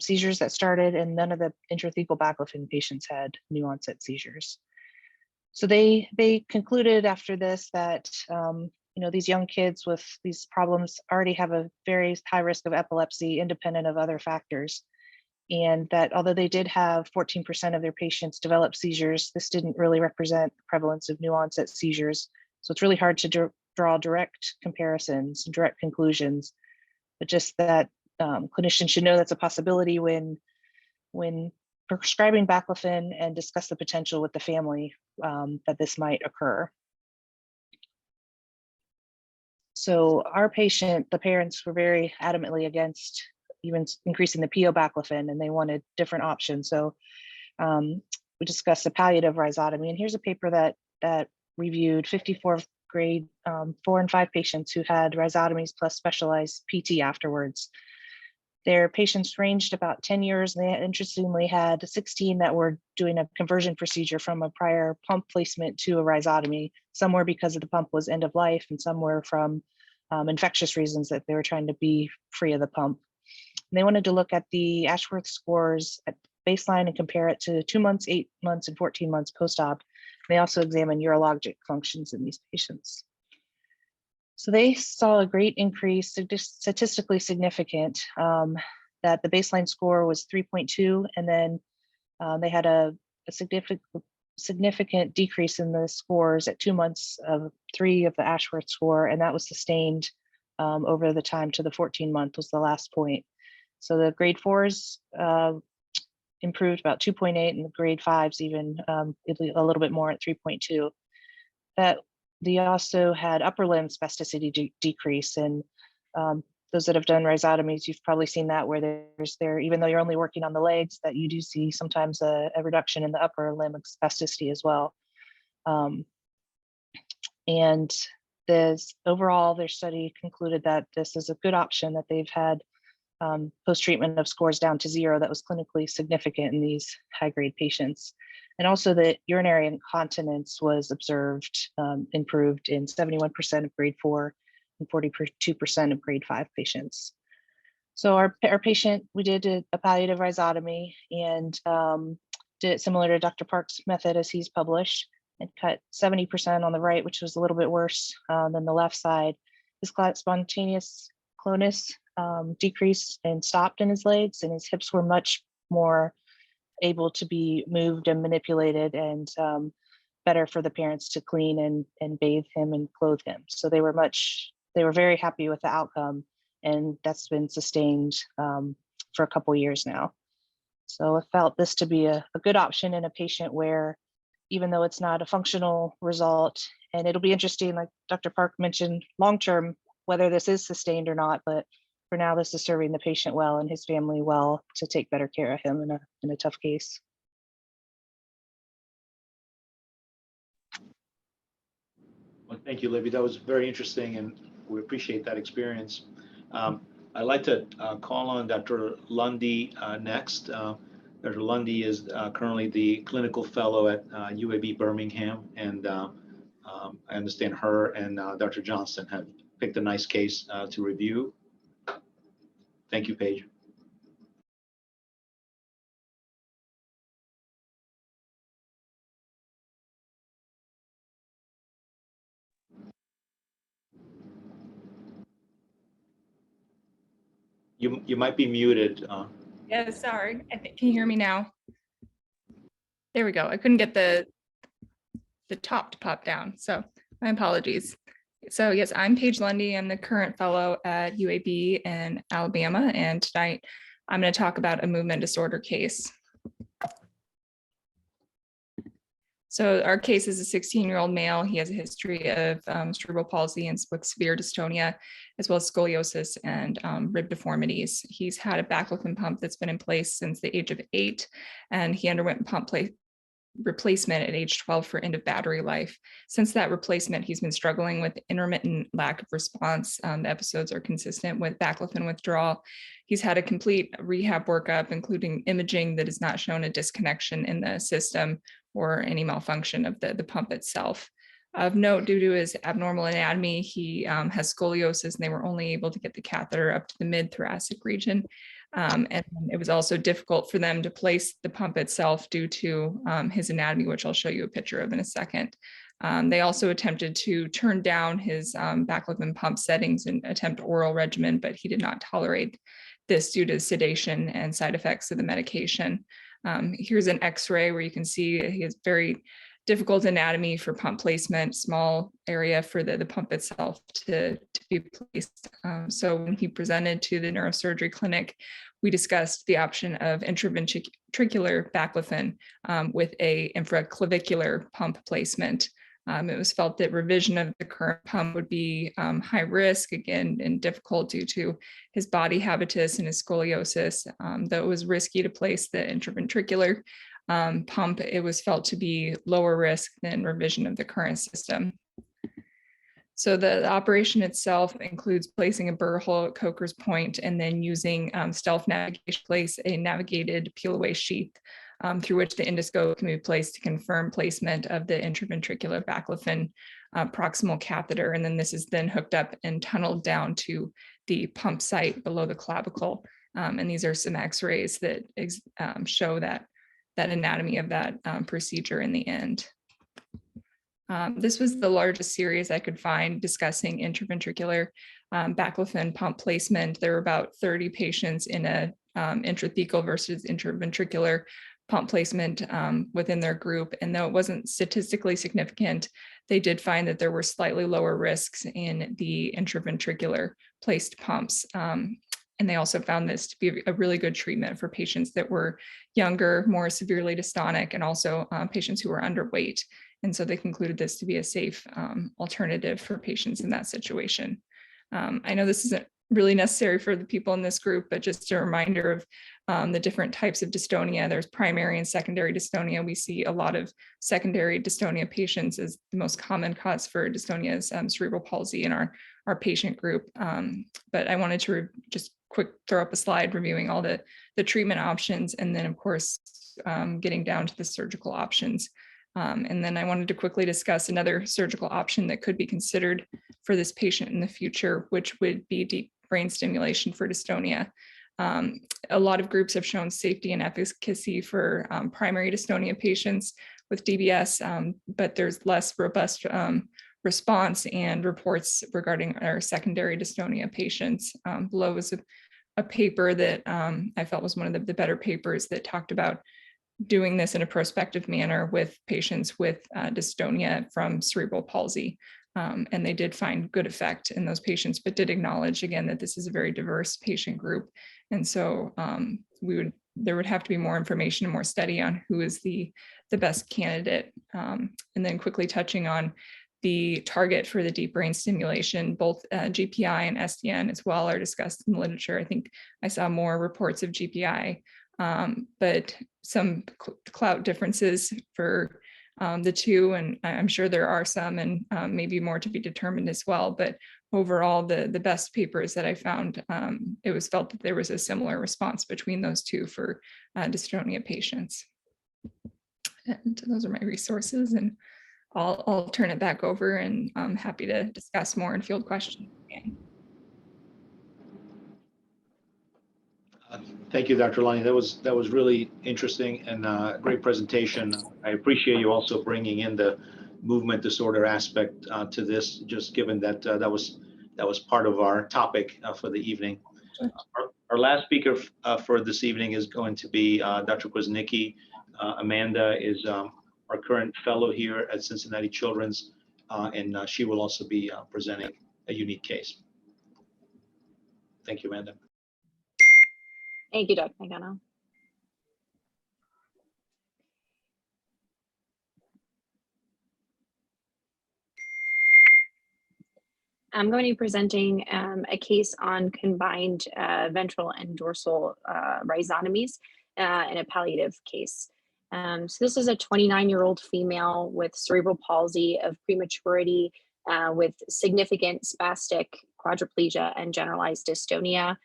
seizures that started, and none of the intrathecal baclofen patients had new onset seizures. So they concluded after this that these young kids with these problems already have a very high risk of epilepsy independent of other factors. And that although they did have 14% of their patients develop seizures, this didn't really represent the prevalence of new onset seizures. So it's really hard to draw direct comparisons and direct conclusions, but just that clinicians should know that's a possibility when prescribing baclofen and discuss the potential with the family that this might occur. So our patient, the parents were very adamantly against even increasing the PO baclofen, and they wanted different options. So we discussed the palliative rhizotomy, and here's a paper that reviewed 54 grade 4 and 5 patients who had rhizotomies plus specialized PT afterwards. Their patients ranged about 10 years, and they interestingly had 16 that were doing a conversion procedure from a prior pump placement to a rhizotomy. Some were because of the pump was end of life, and some were from infectious reasons that they were trying to be free of the pump. And they wanted to look at the Ashworth scores at baseline and compare it to 2 months, 8 months, and 14 months post-op. They also examined neurologic functions in these patients. So they saw a great increase, statistically significant, that the baseline score was 3.2, and then they had a significant decrease in the scores at 2 months of 3 of the Ashworth score, and that was sustained over the time to the 14-month was the last point. So the grade 4s improved about 2.8, and the grade 5s even a little bit more at 3.2. That they also had upper limb spasticity decrease, and those that have done rhizotomies, you've probably seen that where there's even though you're only working on the legs, that you do see sometimes a reduction in the upper limb spasticity as well. And overall, their study concluded that this is a good option, that they've had post-treatment of scores down to 0 that was clinically significant in these high-grade patients. And also that urinary incontinence was observed, improved in 71% of grade 4 and 42% of grade 5 patients. So our patient, we did a palliative rhizotomy and did it similar to Dr. Park's method as he's published, and cut 70% on the right, which was a little bit worse than the left side. His spontaneous clonus decreased and stopped in his legs, and his hips were much more able to be moved and manipulated, and better for the parents to clean and bathe him and clothe him. So they were very happy with the outcome, and that's been sustained for a couple years now. So I felt this to be a good option in a patient where, even though it's not a functional result, and it'll be interesting, like Dr. Park mentioned, long-term, whether this is sustained or not, but for now, this is serving the patient well and his family well to take better care of him in a tough case. Well, thank you, Libby. That was very interesting, and we appreciate that experience. I'd like to call on Dr. Lundy next. Dr. Lundy is currently the clinical fellow at UAB Birmingham, and I understand her and Dr. Johnson have picked a nice case to review. Thank you, Paige. You might be muted. Yeah, sorry. Can you hear me now? There we go. I couldn't get the top to pop down, so my apologies. So yes, I'm Paige Lundy. I'm the current fellow at UAB in Alabama, and tonight I'm going to talk about a movement disorder case. So our case is a 16-year-old male. He has a history of cerebral palsy and with severe dystonia, as well as scoliosis and rib deformities. He's had a baclofen pump that's been in place since the age of 8, and he underwent pump replacement at age 12 for end of battery life. Since that replacement, he's been struggling with intermittent lack of response. The episodes are consistent with baclofen withdrawal. He's had a complete rehab workup, including imaging that has not shown a disconnection in the system or any malfunction of the pump itself. Of note, due to his abnormal anatomy, he has scoliosis, and they were only able to get the catheter up to the mid-thoracic region. And it was also difficult for them to place the pump itself due to his anatomy, which I'll show you a picture of in a second. They also attempted to turn down his baclofen pump settings and attempt oral regimen, but he did not tolerate this due to sedation and side effects of the medication. Here's an X-ray where you can see he has very difficult anatomy for pump placement, small area for the pump itself to be placed. So when he presented to the neurosurgery clinic, we discussed the option of intraventricular baclofen with a infraclavicular pump placement. It was felt that revision of the current pump would be high risk, again, and difficult due to his body habitus and his scoliosis. Though it was risky to place the intraventricular pump, it was felt to be lower risk than revision of the current system. So the operation itself includes placing a burr hole at Coker's point and then using stealth navigation to place a navigated peel away sheath through which the endoscope can be placed to confirm placement of the intraventricular baclofen proximal catheter. And then this is then hooked up and tunneled down to the pump site below the clavicle. And these are some x-rays that show that anatomy of that procedure in the end. This was the largest series I could find discussing intraventricular baclofen pump placement. There were about 30 patients in a intrathecal versus intraventricular pump placement within their group. And though it wasn't statistically significant, they did find that there were slightly lower risks in the intraventricular placed pumps. And they also found this to be a really good treatment for patients that were younger, more severely dystonic, and also patients who were underweight. And so they concluded this to be a safe alternative for patients in that situation. I know this isn't really necessary for the people in this group, but just a reminder of the different types of dystonia. There's primary and secondary dystonia. We see a lot of secondary dystonia patients as the most common cause for dystonia is cerebral palsy in our patient group. But I wanted to just quick throw up a slide reviewing all the treatment options, and then of course, getting down to the surgical options. And then I wanted to quickly discuss another surgical option that could be considered for this patient in the future, which would be deep brain stimulation for dystonia. A lot of groups have shown safety and efficacy for primary dystonia patients with DBS, but there's less robust response and reports regarding our secondary dystonia patients. Below is a paper that I felt was one of the better papers that talked about doing this in a prospective manner with patients with dystonia from cerebral palsy. And they did find good effect in those patients, but did acknowledge again that this is a very diverse patient group. And so there would have to be more information and more study on who is the best candidate. And then quickly touching on the target for the deep brain stimulation, both GPI and SDN as well are discussed in the literature. I think I saw more reports of GPI, but some clout differences for the two, and I'm sure there are some, and maybe more to be determined as well. But overall, the best papers that I found, it was felt that there was a similar response between those two for dystonia patients. And those are my resources, and I'll turn it back over, and I'm happy to discuss more and field questions. Thank you, Dr. Lundy. That was really interesting and a great presentation. I appreciate you also bringing in the movement disorder aspect to this, just given that that was part of our topic for the evening. Sure. Our last speaker for this evening is going to be Dr. Kwasnicki. Amanda is our current fellow here at Cincinnati Children's, and she will also be presenting a unique case. Thank you, Amanda. Thank you, Dr. Mangano. I'm going to be presenting a case on combined ventral and dorsal rhizotomies in a palliative case. So this is a 29-year-old female with cerebral palsy of prematurity with significant spastic quadriplegia and generalized dystonia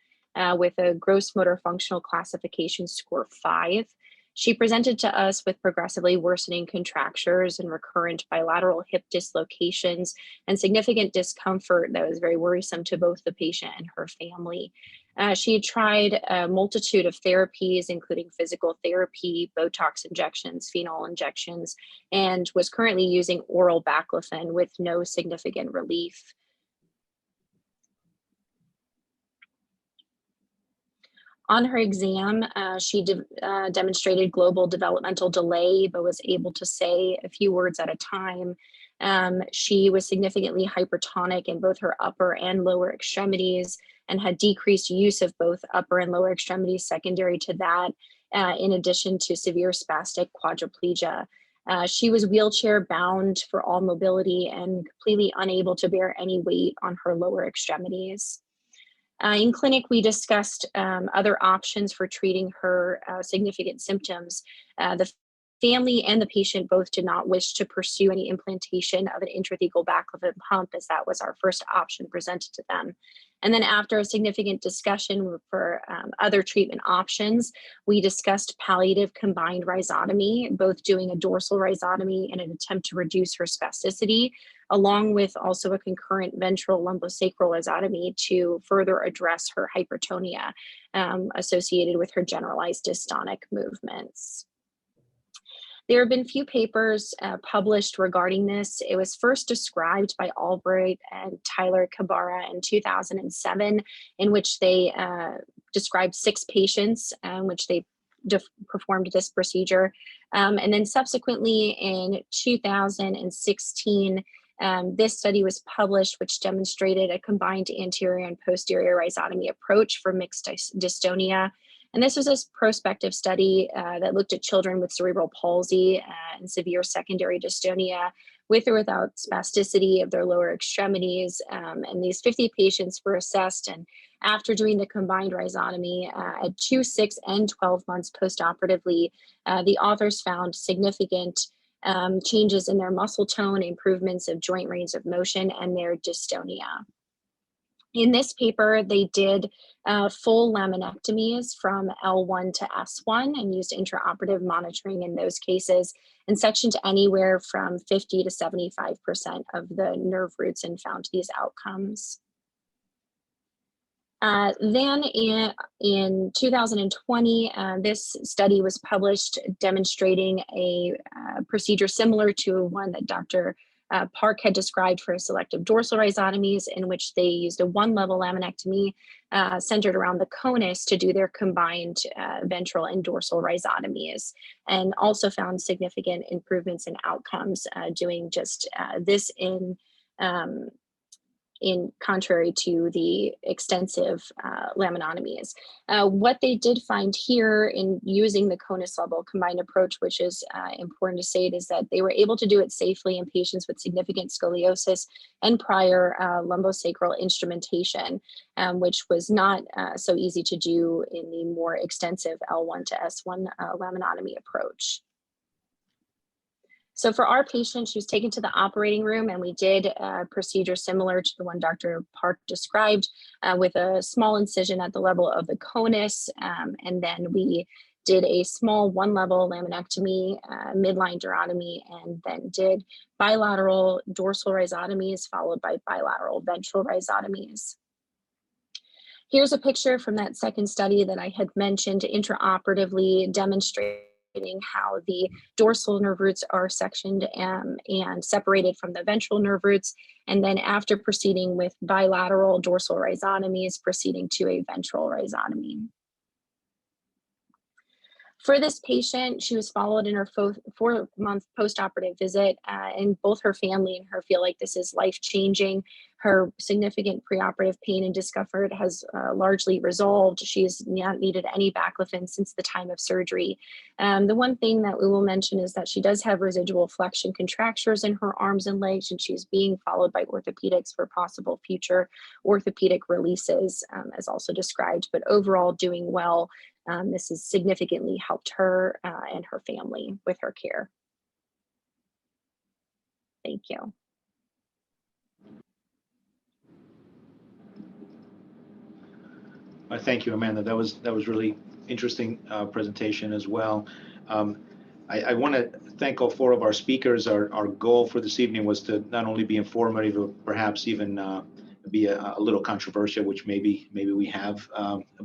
with a gross motor functional classification score 5. She presented to us with progressively worsening contractures and recurrent bilateral hip dislocations and significant discomfort that was very worrisome to both the patient and her family. She had tried a multitude of therapies, including physical therapy, Botox injections, phenol injections, and was currently using oral baclofen with no significant relief. On her exam, she demonstrated global developmental delay, but was able to say a few words at a time. She was significantly hypertonic in both her upper and lower extremities and had decreased use of both upper and lower extremities secondary to that, in addition to severe spastic quadriplegia. She was wheelchair bound for all mobility and completely unable to bear any weight on her lower extremities. In clinic, we discussed other options for treating her significant symptoms. The family and the patient both did not wish to pursue any implantation of an intrathecal baclofen pump, as that was our first option presented to them. And then after a significant discussion for other treatment options, we discussed palliative combined rhizotomy, both doing a dorsal rhizotomy in an attempt to reduce her spasticity, along with also a concurrent ventral lumbosacral rhizotomy to further address her hypertonia associated with her generalized dystonic movements. There have been few papers published regarding this. It was first described by Albright and Tyler Cabarra in 2007, in which they described 6 patients in which they performed this procedure. And then subsequently in 2016, this study was published, which demonstrated a combined anterior and posterior rhizotomy approach for mixed dystonia. And this was a prospective study that looked at children with cerebral palsy and severe secondary dystonia with or without spasticity of their lower extremities. And these 50 patients were assessed, and after doing the combined rhizotomy at 2, 6, and 12 months postoperatively, the authors found significant changes in their muscle tone, improvements of joint range of motion, and their dystonia. In this paper, they did full laminectomies from L1 to S1 and used intraoperative monitoring in those cases and sectioned anywhere from 50 to 75% of the nerve roots and found these outcomes. Then in 2020, this study was published demonstrating a procedure similar to one that Dr. Park had described for selective dorsal rhizotomies, in which they used a 1-level laminectomy centered around the conus to do their combined ventral and dorsal rhizotomies, and also found significant improvements in outcomes doing just this in contrary to the extensive laminotomies. What they did find here in using the conus level combined approach, which is important to say, is that they were able to do it safely in patients with significant scoliosis and prior lumbosacral instrumentation, which was not so easy to do in the more extensive L1 to S1 laminotomy approach. So for our patient, she was taken to the operating room, and we did a procedure similar to the one Dr. Park described, with a small incision at the level of the conus, and then we did a small 1-level laminectomy, midline durotomy, and then did bilateral dorsal rhizotomies followed by bilateral ventral rhizotomies. Here's a picture from that second study that I had mentioned intraoperatively, demonstrating how the dorsal nerve roots are sectioned and separated from the ventral nerve roots, and then after proceeding with bilateral dorsal rhizotomies, proceeding to a ventral rhizotomy. For this patient, she was followed in her 4-month postoperative visit, and both her family and her feel like this is life-changing. Her significant preoperative pain and discomfort has largely resolved. She's not needed any baclofen since the time of surgery. The one thing that we will mention is that she does have residual flexion contractures in her arms and legs, and she's being followed by orthopedics for possible future orthopedic releases, as also described, but overall doing well. This has significantly helped her and her family with her care. Thank you. Thank you, Amanda. That was really interesting presentation as well. I want to thank all 4 of our speakers. Our goal for this evening was to not only be informative, but perhaps even be a little controversial, which maybe we have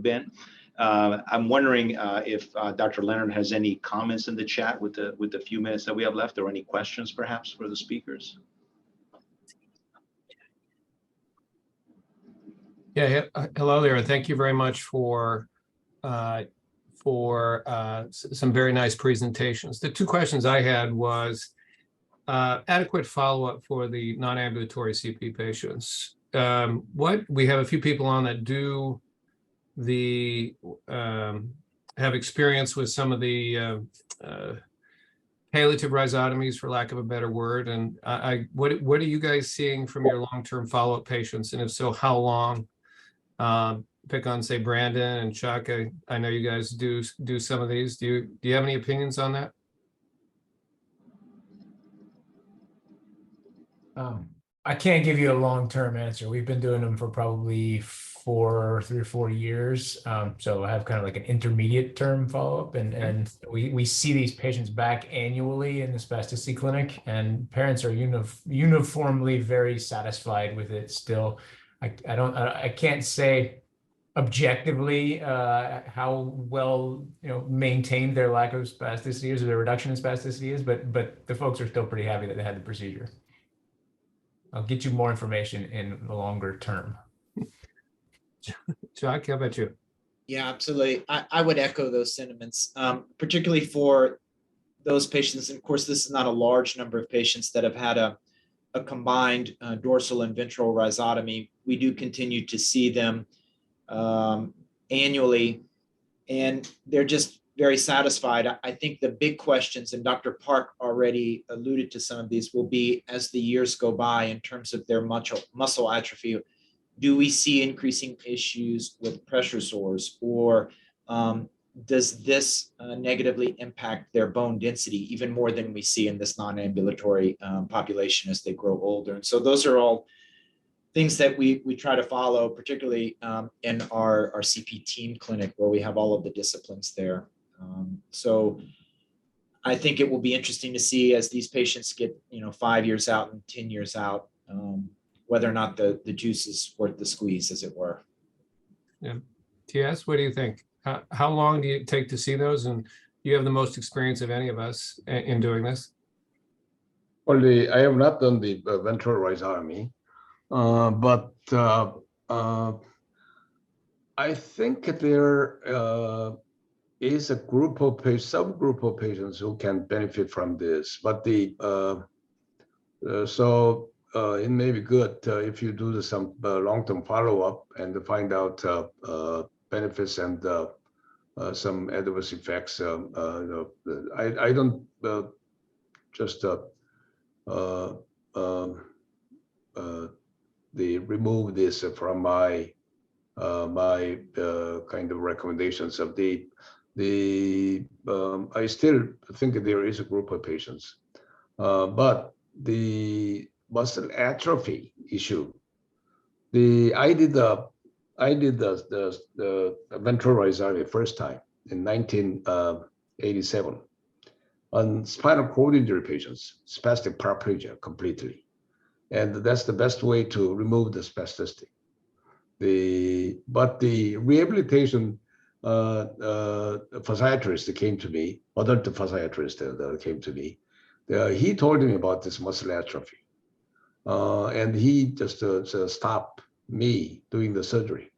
been. I'm wondering if Dr. Leonard has any comments in the chat with the few minutes that we have left, or any questions perhaps for the speakers. Yeah, hello there, and thank you very much for some very nice presentations. The 2 questions I had was adequate follow-up for the non-ambulatory CP patients. We have a few people on that do have experience with some of the palliative rhizotomies, for lack of a better word, and what are you guys seeing from your long-term follow-up patients, and if so, how long? Pick on, say, Brandon and Chuck. I know you guys do some of these. Do you have any opinions on that? I can't give you a long-term answer. We've been doing them for probably 3 or 4 years. So I have kind of like an intermediate term follow-up, and we see these patients back annually in the spasticity clinic, and parents are uniformly very satisfied with it still. I can't say objectively how well maintained their lack of spasticity is or their reduction in spasticity is, but the folks are still pretty happy that they had the procedure. I'll get you more information in the longer term. Chuck, how about you? Yeah, absolutely. I would echo those sentiments, particularly for those patients. And of course, this is not a large number of patients that have had a combined dorsal and ventral rhizotomy. We do continue to see them annually, and they're just very satisfied. I think the big questions, and Dr. Park already alluded to some of these, will be as the years go by in terms of their muscle atrophy. Do we see increasing issues with pressure sores, or does this negatively impact their bone density even more than we see in this non-ambulatory population as they grow older? And so those are all things that we try to follow, particularly in our CP team clinic, where we have all of the disciplines there. So I think it will be interesting to see as these patients get 5 years out and 10 years out, whether or not the juice is worth the squeeze, as it were. Yeah. TS, what do you think? How long do you take to see those? And you have the most experience of any of us in doing this. Well, I have not done the ventral rhizotomy, but I think there is a subgroup of patients who can benefit from this, but it may be good if you do some long-term follow-up and to find out benefits and some adverse effects. I don't just remove this from my kind of recommendations of I still think there is a group of patients, but the muscle atrophy issue. I did the ventral rhizotomy first time in 1987 on spinal cord injury patients, spastic paraplegia completely, and that's the best way to remove the spasticity. But the rehabilitation physiatrist that came to me, adult physiatrist that came to me, he told me about this muscle atrophy. And he just stopped me doing the surgery.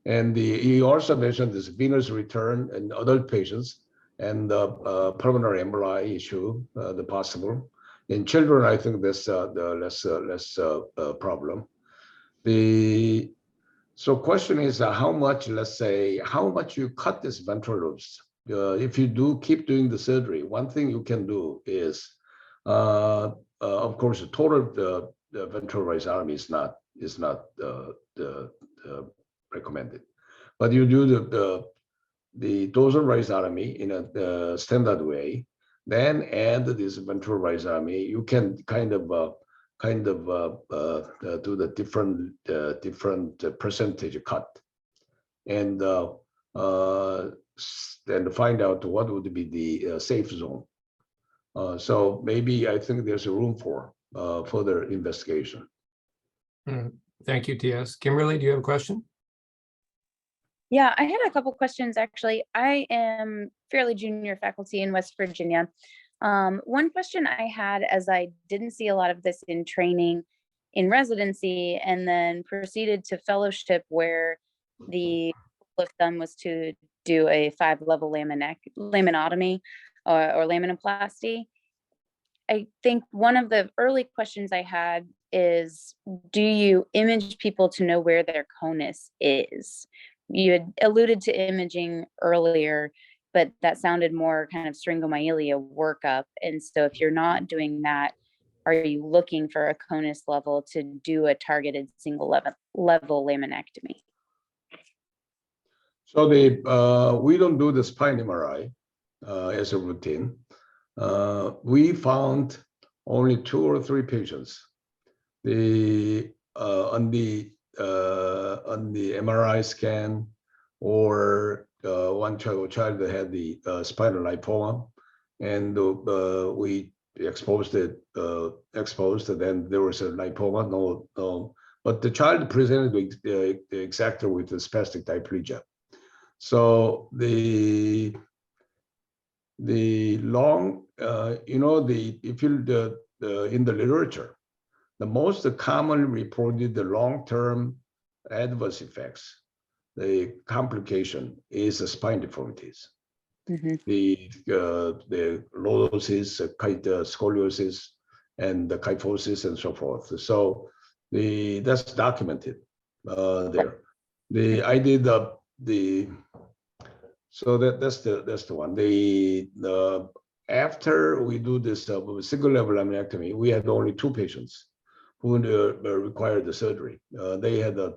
And he also mentioned this venous return in adult patients and pulmonary emboli issue, the possible. In children, I think that's the less problem. So question is how much, let's say, how much you cut this ventral lobes. If you do keep doing the surgery, one thing you can do is, of course, the total ventral rhizotomy is not recommended, but you do the dorsal rhizotomy in a standard way, then add this ventral rhizotomy. You can kind of do the different percentage cut, and then find out what would be the safe zone. So maybe I think there's a room for further investigation. Thank you, TS. Kimberly, do you have a question? Yeah, I had a couple questions actually. I am fairly junior faculty in West Virginia. One question I had, as I didn't see a lot of this in training in residency, and then proceeded to fellowship where the rule of thumb was to do a 5-level laminotomy or laminoplasty. I think one of the early questions I had is, do you image people to know where their conus is? You had alluded to imaging earlier, but that sounded more kind of syringomyelia workup. And so if you're not doing that, are you looking for a conus level to do a targeted single level laminectomy? So we don't do the spine MRI as a routine. We found only 2 or 3 patients on the MRI scan, or one child that had the spinal lipoma, and we exposed, and then there was a lipoma. No, but the child presented exactly with the spastic diplegia. So the long, if you in the literature, the most commonly reported the long-term adverse effects, the complication is the spine deformities, the lordosis, scoliosis, and the kyphosis, and so forth. So that's documented there. I did so that's the one. After we do this single level laminectomy, we had only 2 patients who required the surgery. They had a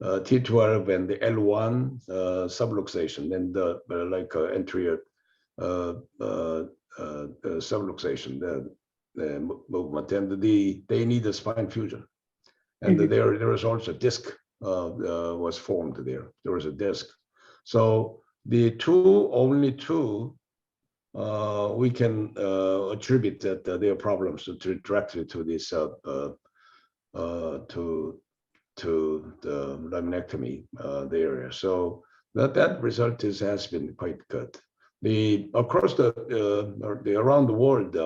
T12 and the L1 subluxation, and anterior subluxation, the movement, and they need a spine fusion. And there was also a disc was formed there. There was a disc. So the only two we can attribute that their problems directly to this to the laminectomy the area. So that result has been quite good. Across the around the world,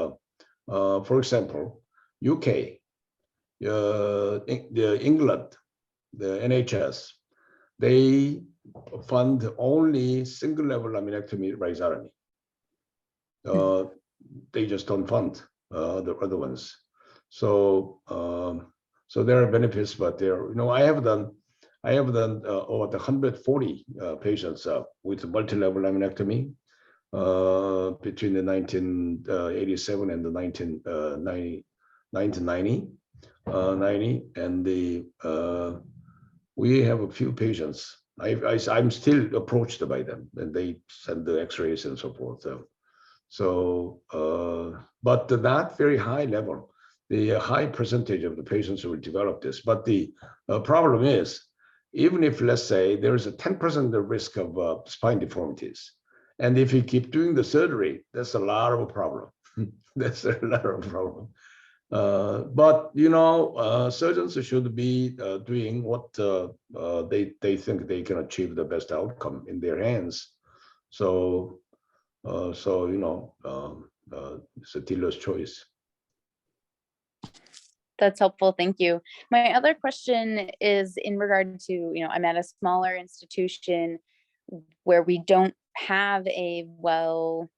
for example, UK, England, the NHS, they fund only single level laminectomy rhizotomy. They just don't fund the other ones. So there are benefits, but there, I have done over 140 patients with multi-level laminectomy between the 1987 and the 1990, and we have a few patients. I'm still approached by them, and they send the X-rays and so forth. But not very high level. The high percentage of the patients who will develop this. But the problem is, even if, let's say, there is a 10% risk of spine deformities, and if you keep doing the surgery, that's a lot of a problem. That's a lot of a problem. But surgeons should be doing what they think they can achieve the best outcome in their hands. So it's a dealer's choice. That's helpful. Thank you. My other question is in regard to, I'm at a smaller institution where we don't have a well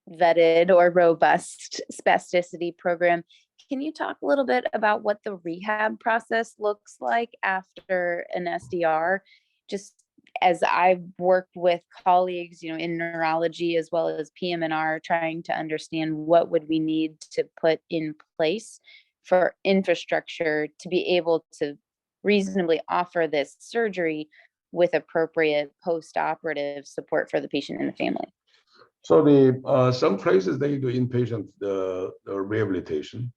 vetted or robust spasticity program. Can you talk a little bit about what the rehab process looks like after an SDR? Just as I've worked with colleagues, in neurology as well as PM&R, trying to understand what would we need to put in place for infrastructure to be able to reasonably offer this surgery with appropriate post-operative support for the patient and the family. So some places they do inpatient rehabilitation,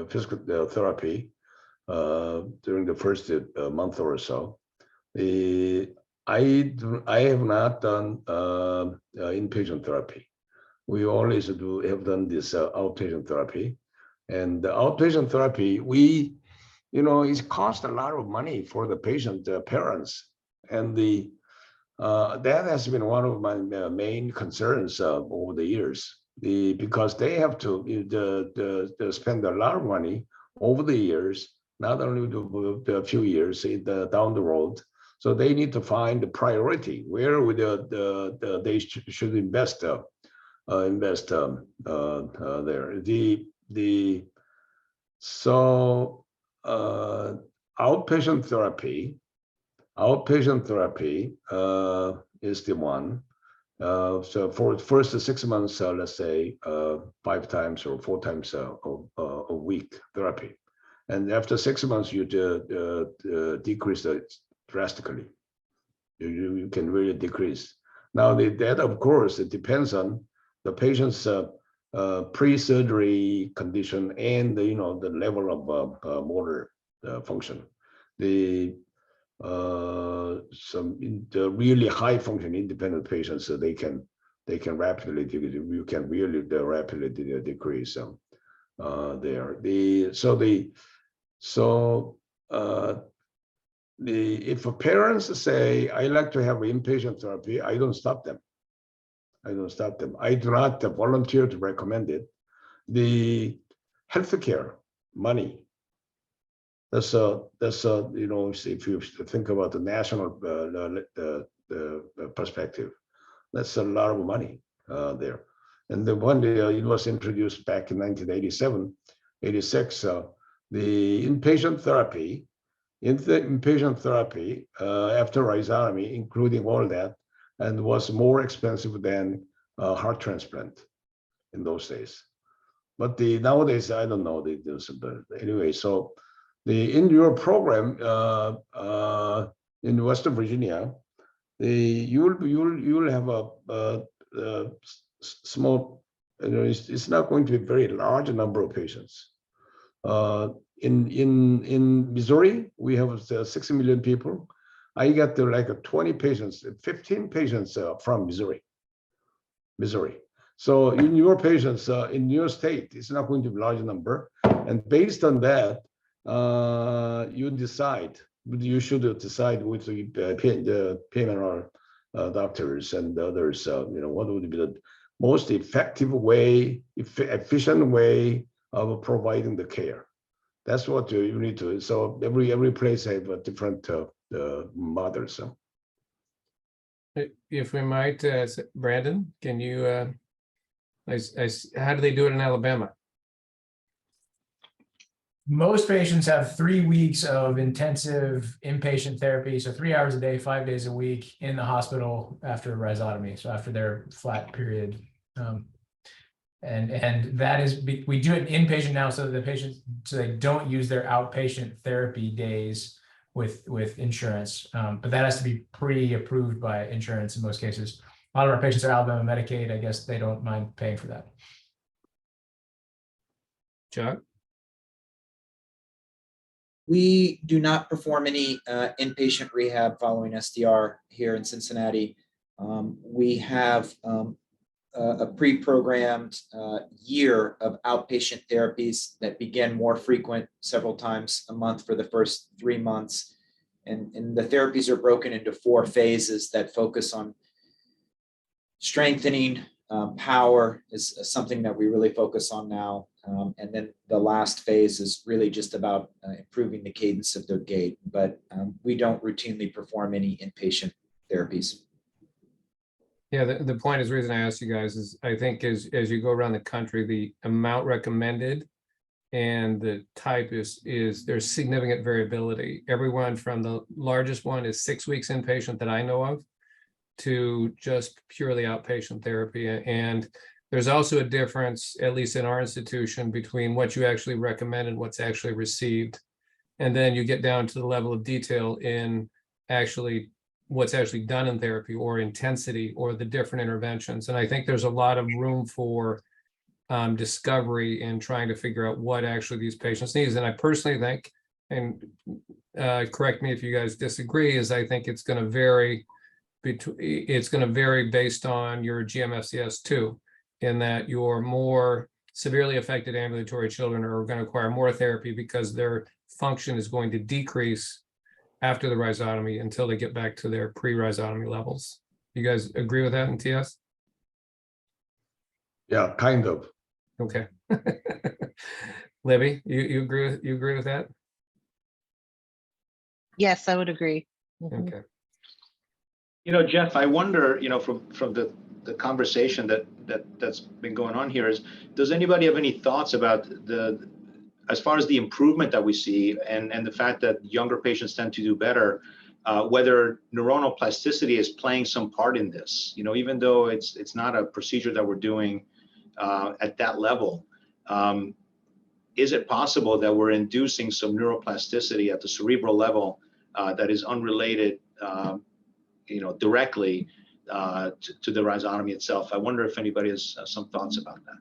physical therapy during the first month or so. I have not done inpatient therapy. We always have done this outpatient therapy, and the outpatient therapy, it costs a lot of money for the patient parents, and that has been one of my main concerns over the years. Because they have to spend a lot of money over the years, not only the few years down the road. So they need to find the priority where would they should invest there. Outpatient therapy is the one. So for the first 6 months, let's say 5 times or 4 times a week therapy, and after 6 months you decrease it drastically. You can really decrease. Now that of course it depends on the patient's pre-surgery condition and the, the level of motor function. The the really high function independent patients, so they can rapidly you can really rapidly decrease there. If parents say I like to have inpatient therapy, I don't stop them. I do not volunteer to recommend it. The healthcare money. That's if you think about the national perspective, that's a lot of money there. And the one day it was introduced back in 1987, 86. The inpatient therapy, after rhizotomy, including all that, and was more expensive than heart transplant in those days. But nowadays I don't know. But anyway, so in your program in Western Virginia, you'll have a small, it's not going to be a very large number of patients. In Missouri, we have 6 million people. I got like 20 patients, 15 patients from Missouri. So in your patients in your state, it's not going to be a large number. And based on that, you should decide with the payment doctors and others, what would be the most effective way, efficient way of providing the care. That's what you need to. So every place have a different models. So. If we might, Brandon, can you? How do they do it in Alabama? Most patients have 3 weeks of intensive inpatient therapy, so 3 hours a day, 5 days a week in the hospital after rhizotomy, so after their flat period. And that is, we do it inpatient now so that the patients, so they don't use their outpatient therapy days with insurance. But that has to be pre-approved by insurance in most cases. A lot of our patients are Alabama Medicaid. I guess they don't mind paying for that. Chuck? We do not perform any inpatient rehab following SDR here in Cincinnati. We have a pre-programmed year of outpatient therapies that begin more frequent, several times a month for the first 3 months. And the therapies are broken into 4 phases that focus on strengthening. Power is something that we really focus on now. And then the last phase is really just about improving the cadence of their gait. But we don't routinely perform any inpatient therapies. Yeah, the point is, the reason I asked you guys is I think as you go around the country, the amount recommended and the type is there's significant variability. Everyone from the largest one is 6 weeks inpatient that I know of to just purely outpatient therapy. And there's also a difference, at least in our institution, between what you actually recommend and what's actually received. And then you get down to the level of detail in actually what's actually done in therapy or intensity or the different interventions. And I think there's a lot of room for discovery in trying to figure out what actually these patients need. And I personally think, and correct me if you guys disagree, is I think it's going to vary based on your GMFCS too, in that your more severely affected ambulatory children are going to require more therapy because their function is going to decrease after the rhizotomy until they get back to their pre-rhizotomy levels. You guys agree with that in TS? Yeah, kind of. Okay. Libby, you agree with that? Yes, I would agree. Mhm. Okay. Jeff, I wonder, from the conversation that's been going on here is, does anybody have any thoughts about as far as the improvement that we see and the fact that younger patients tend to do better, whether neuronal plasticity is playing some part in this, even though it's not a procedure that we're doing at that level. Is it possible that we're inducing some neuroplasticity at the cerebral level that is unrelated, directly to the rhizotomy itself? I wonder if anybody has some thoughts about that.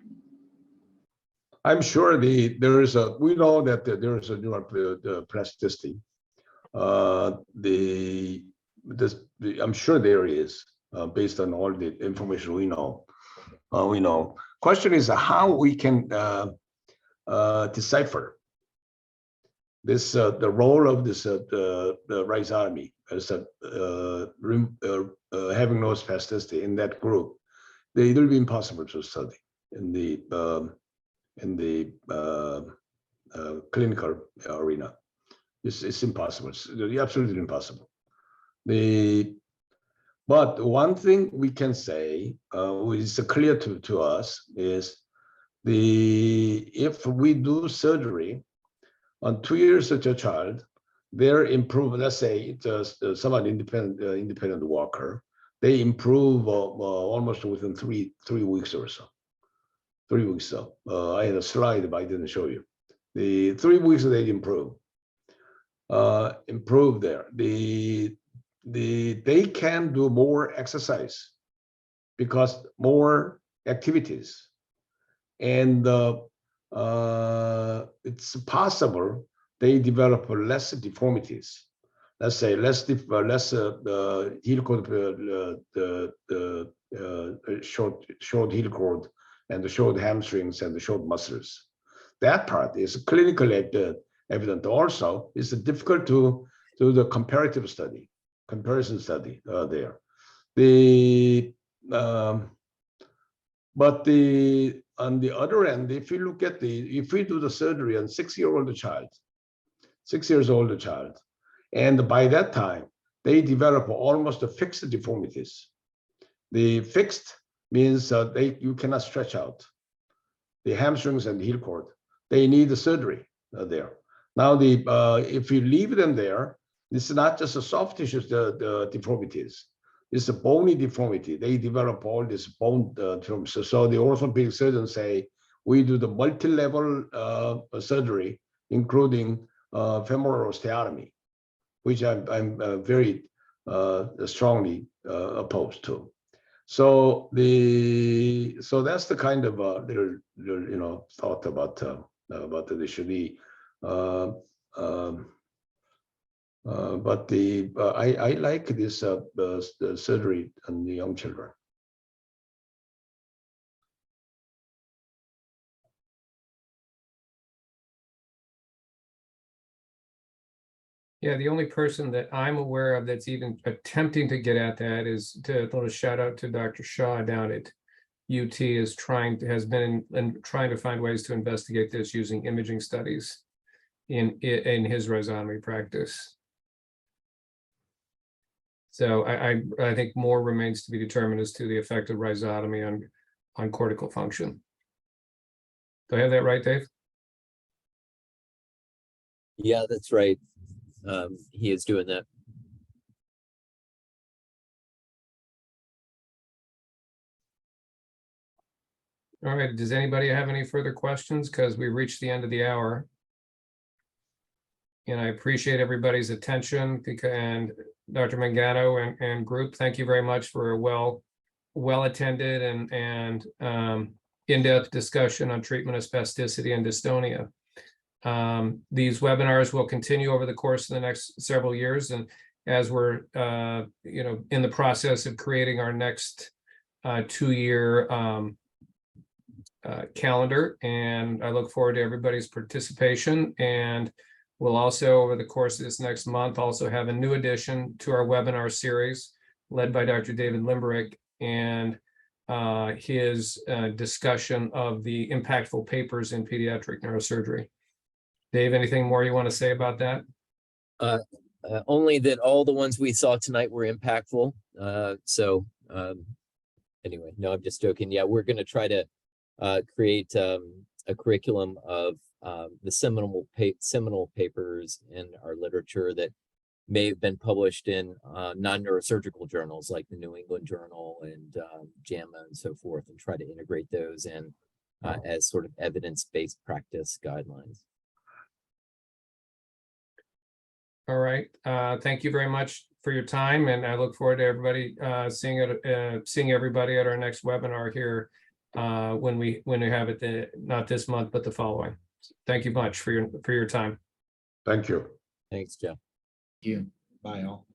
I'm sure we know that there is a neuroplasticity. I'm sure there is, based on all the information we know. Question is how we can decipher this the role of this the rhizotomy as having no spasticity in that group. It will be impossible to study in the clinical arena. It's impossible. It's absolutely impossible. But one thing we can say, which is clear to us, is if we do surgery on 2 years of a child, they're improved. Let's say it's someone independent walker, they improve almost within three weeks or so. 3 weeks. So I had a slide, but I didn't show you. The 3 weeks they improve there. They can do more exercise because more activities, and it's possible they develop less deformities. Let's say less heel cord, short heel cord, and the short hamstrings and the short muscles. That part is clinically evident. Also, it's difficult to do the comparison study there. On the other end, if you look at if we do the surgery on 6 years old child, and by that time they develop almost fixed deformities. The fixed means you cannot stretch out the hamstrings and the heel cord. They need the surgery there. Now, if you leave them there, this is not just a soft tissue deformities. It's a bony deformity. They develop all this bone terms. So the orthopedic surgeons say we do the multi-level surgery, including femoral osteotomy, which I'm very strongly opposed to. So that's the kind of little thought about the issue. But I like this the surgery on the young children. Yeah, the only person that I'm aware of that's even attempting to get at that is to throw a shout out to Dr. Shaw down at UT has been trying to find ways to investigate this using imaging studies in his rhizotomy practice. So I think more remains to be determined as to the effect of rhizotomy on cortical function. Do I have that right, Dave? Yeah, that's right. He is doing that. All right. Does anybody have any further questions? Because we reached the end of the hour. And I appreciate everybody's attention, and Dr. Mangano and group, thank you very much for a well-attended and in-depth discussion on treatment of spasticity and dystonia. These webinars will continue over the course of the next several years, and as we're in the process of creating our next 2-year calendar, and I look forward to everybody's participation. And we'll also, over the course of this next month, also have a new addition to our webinar series led by Dr. David Limerick and his discussion of the impactful papers in pediatric neurosurgery. Dave, anything more you want to say about that? Only that all the ones we saw tonight were impactful. Anyway, no, I'm just joking. Yeah, we're going to try to create a curriculum of the seminal papers in our literature that may have been published in non-neurosurgical journals like the New England Journal and JAMA and so forth, and try to integrate those in as sort of evidence-based practice guidelines. All right. Thank you very much for your time, and I look forward to everybody seeing everybody at our next webinar here when we have it, not this month, but the following. Thank you much for your time. Thank you. Thanks, Jeff. You, bye all.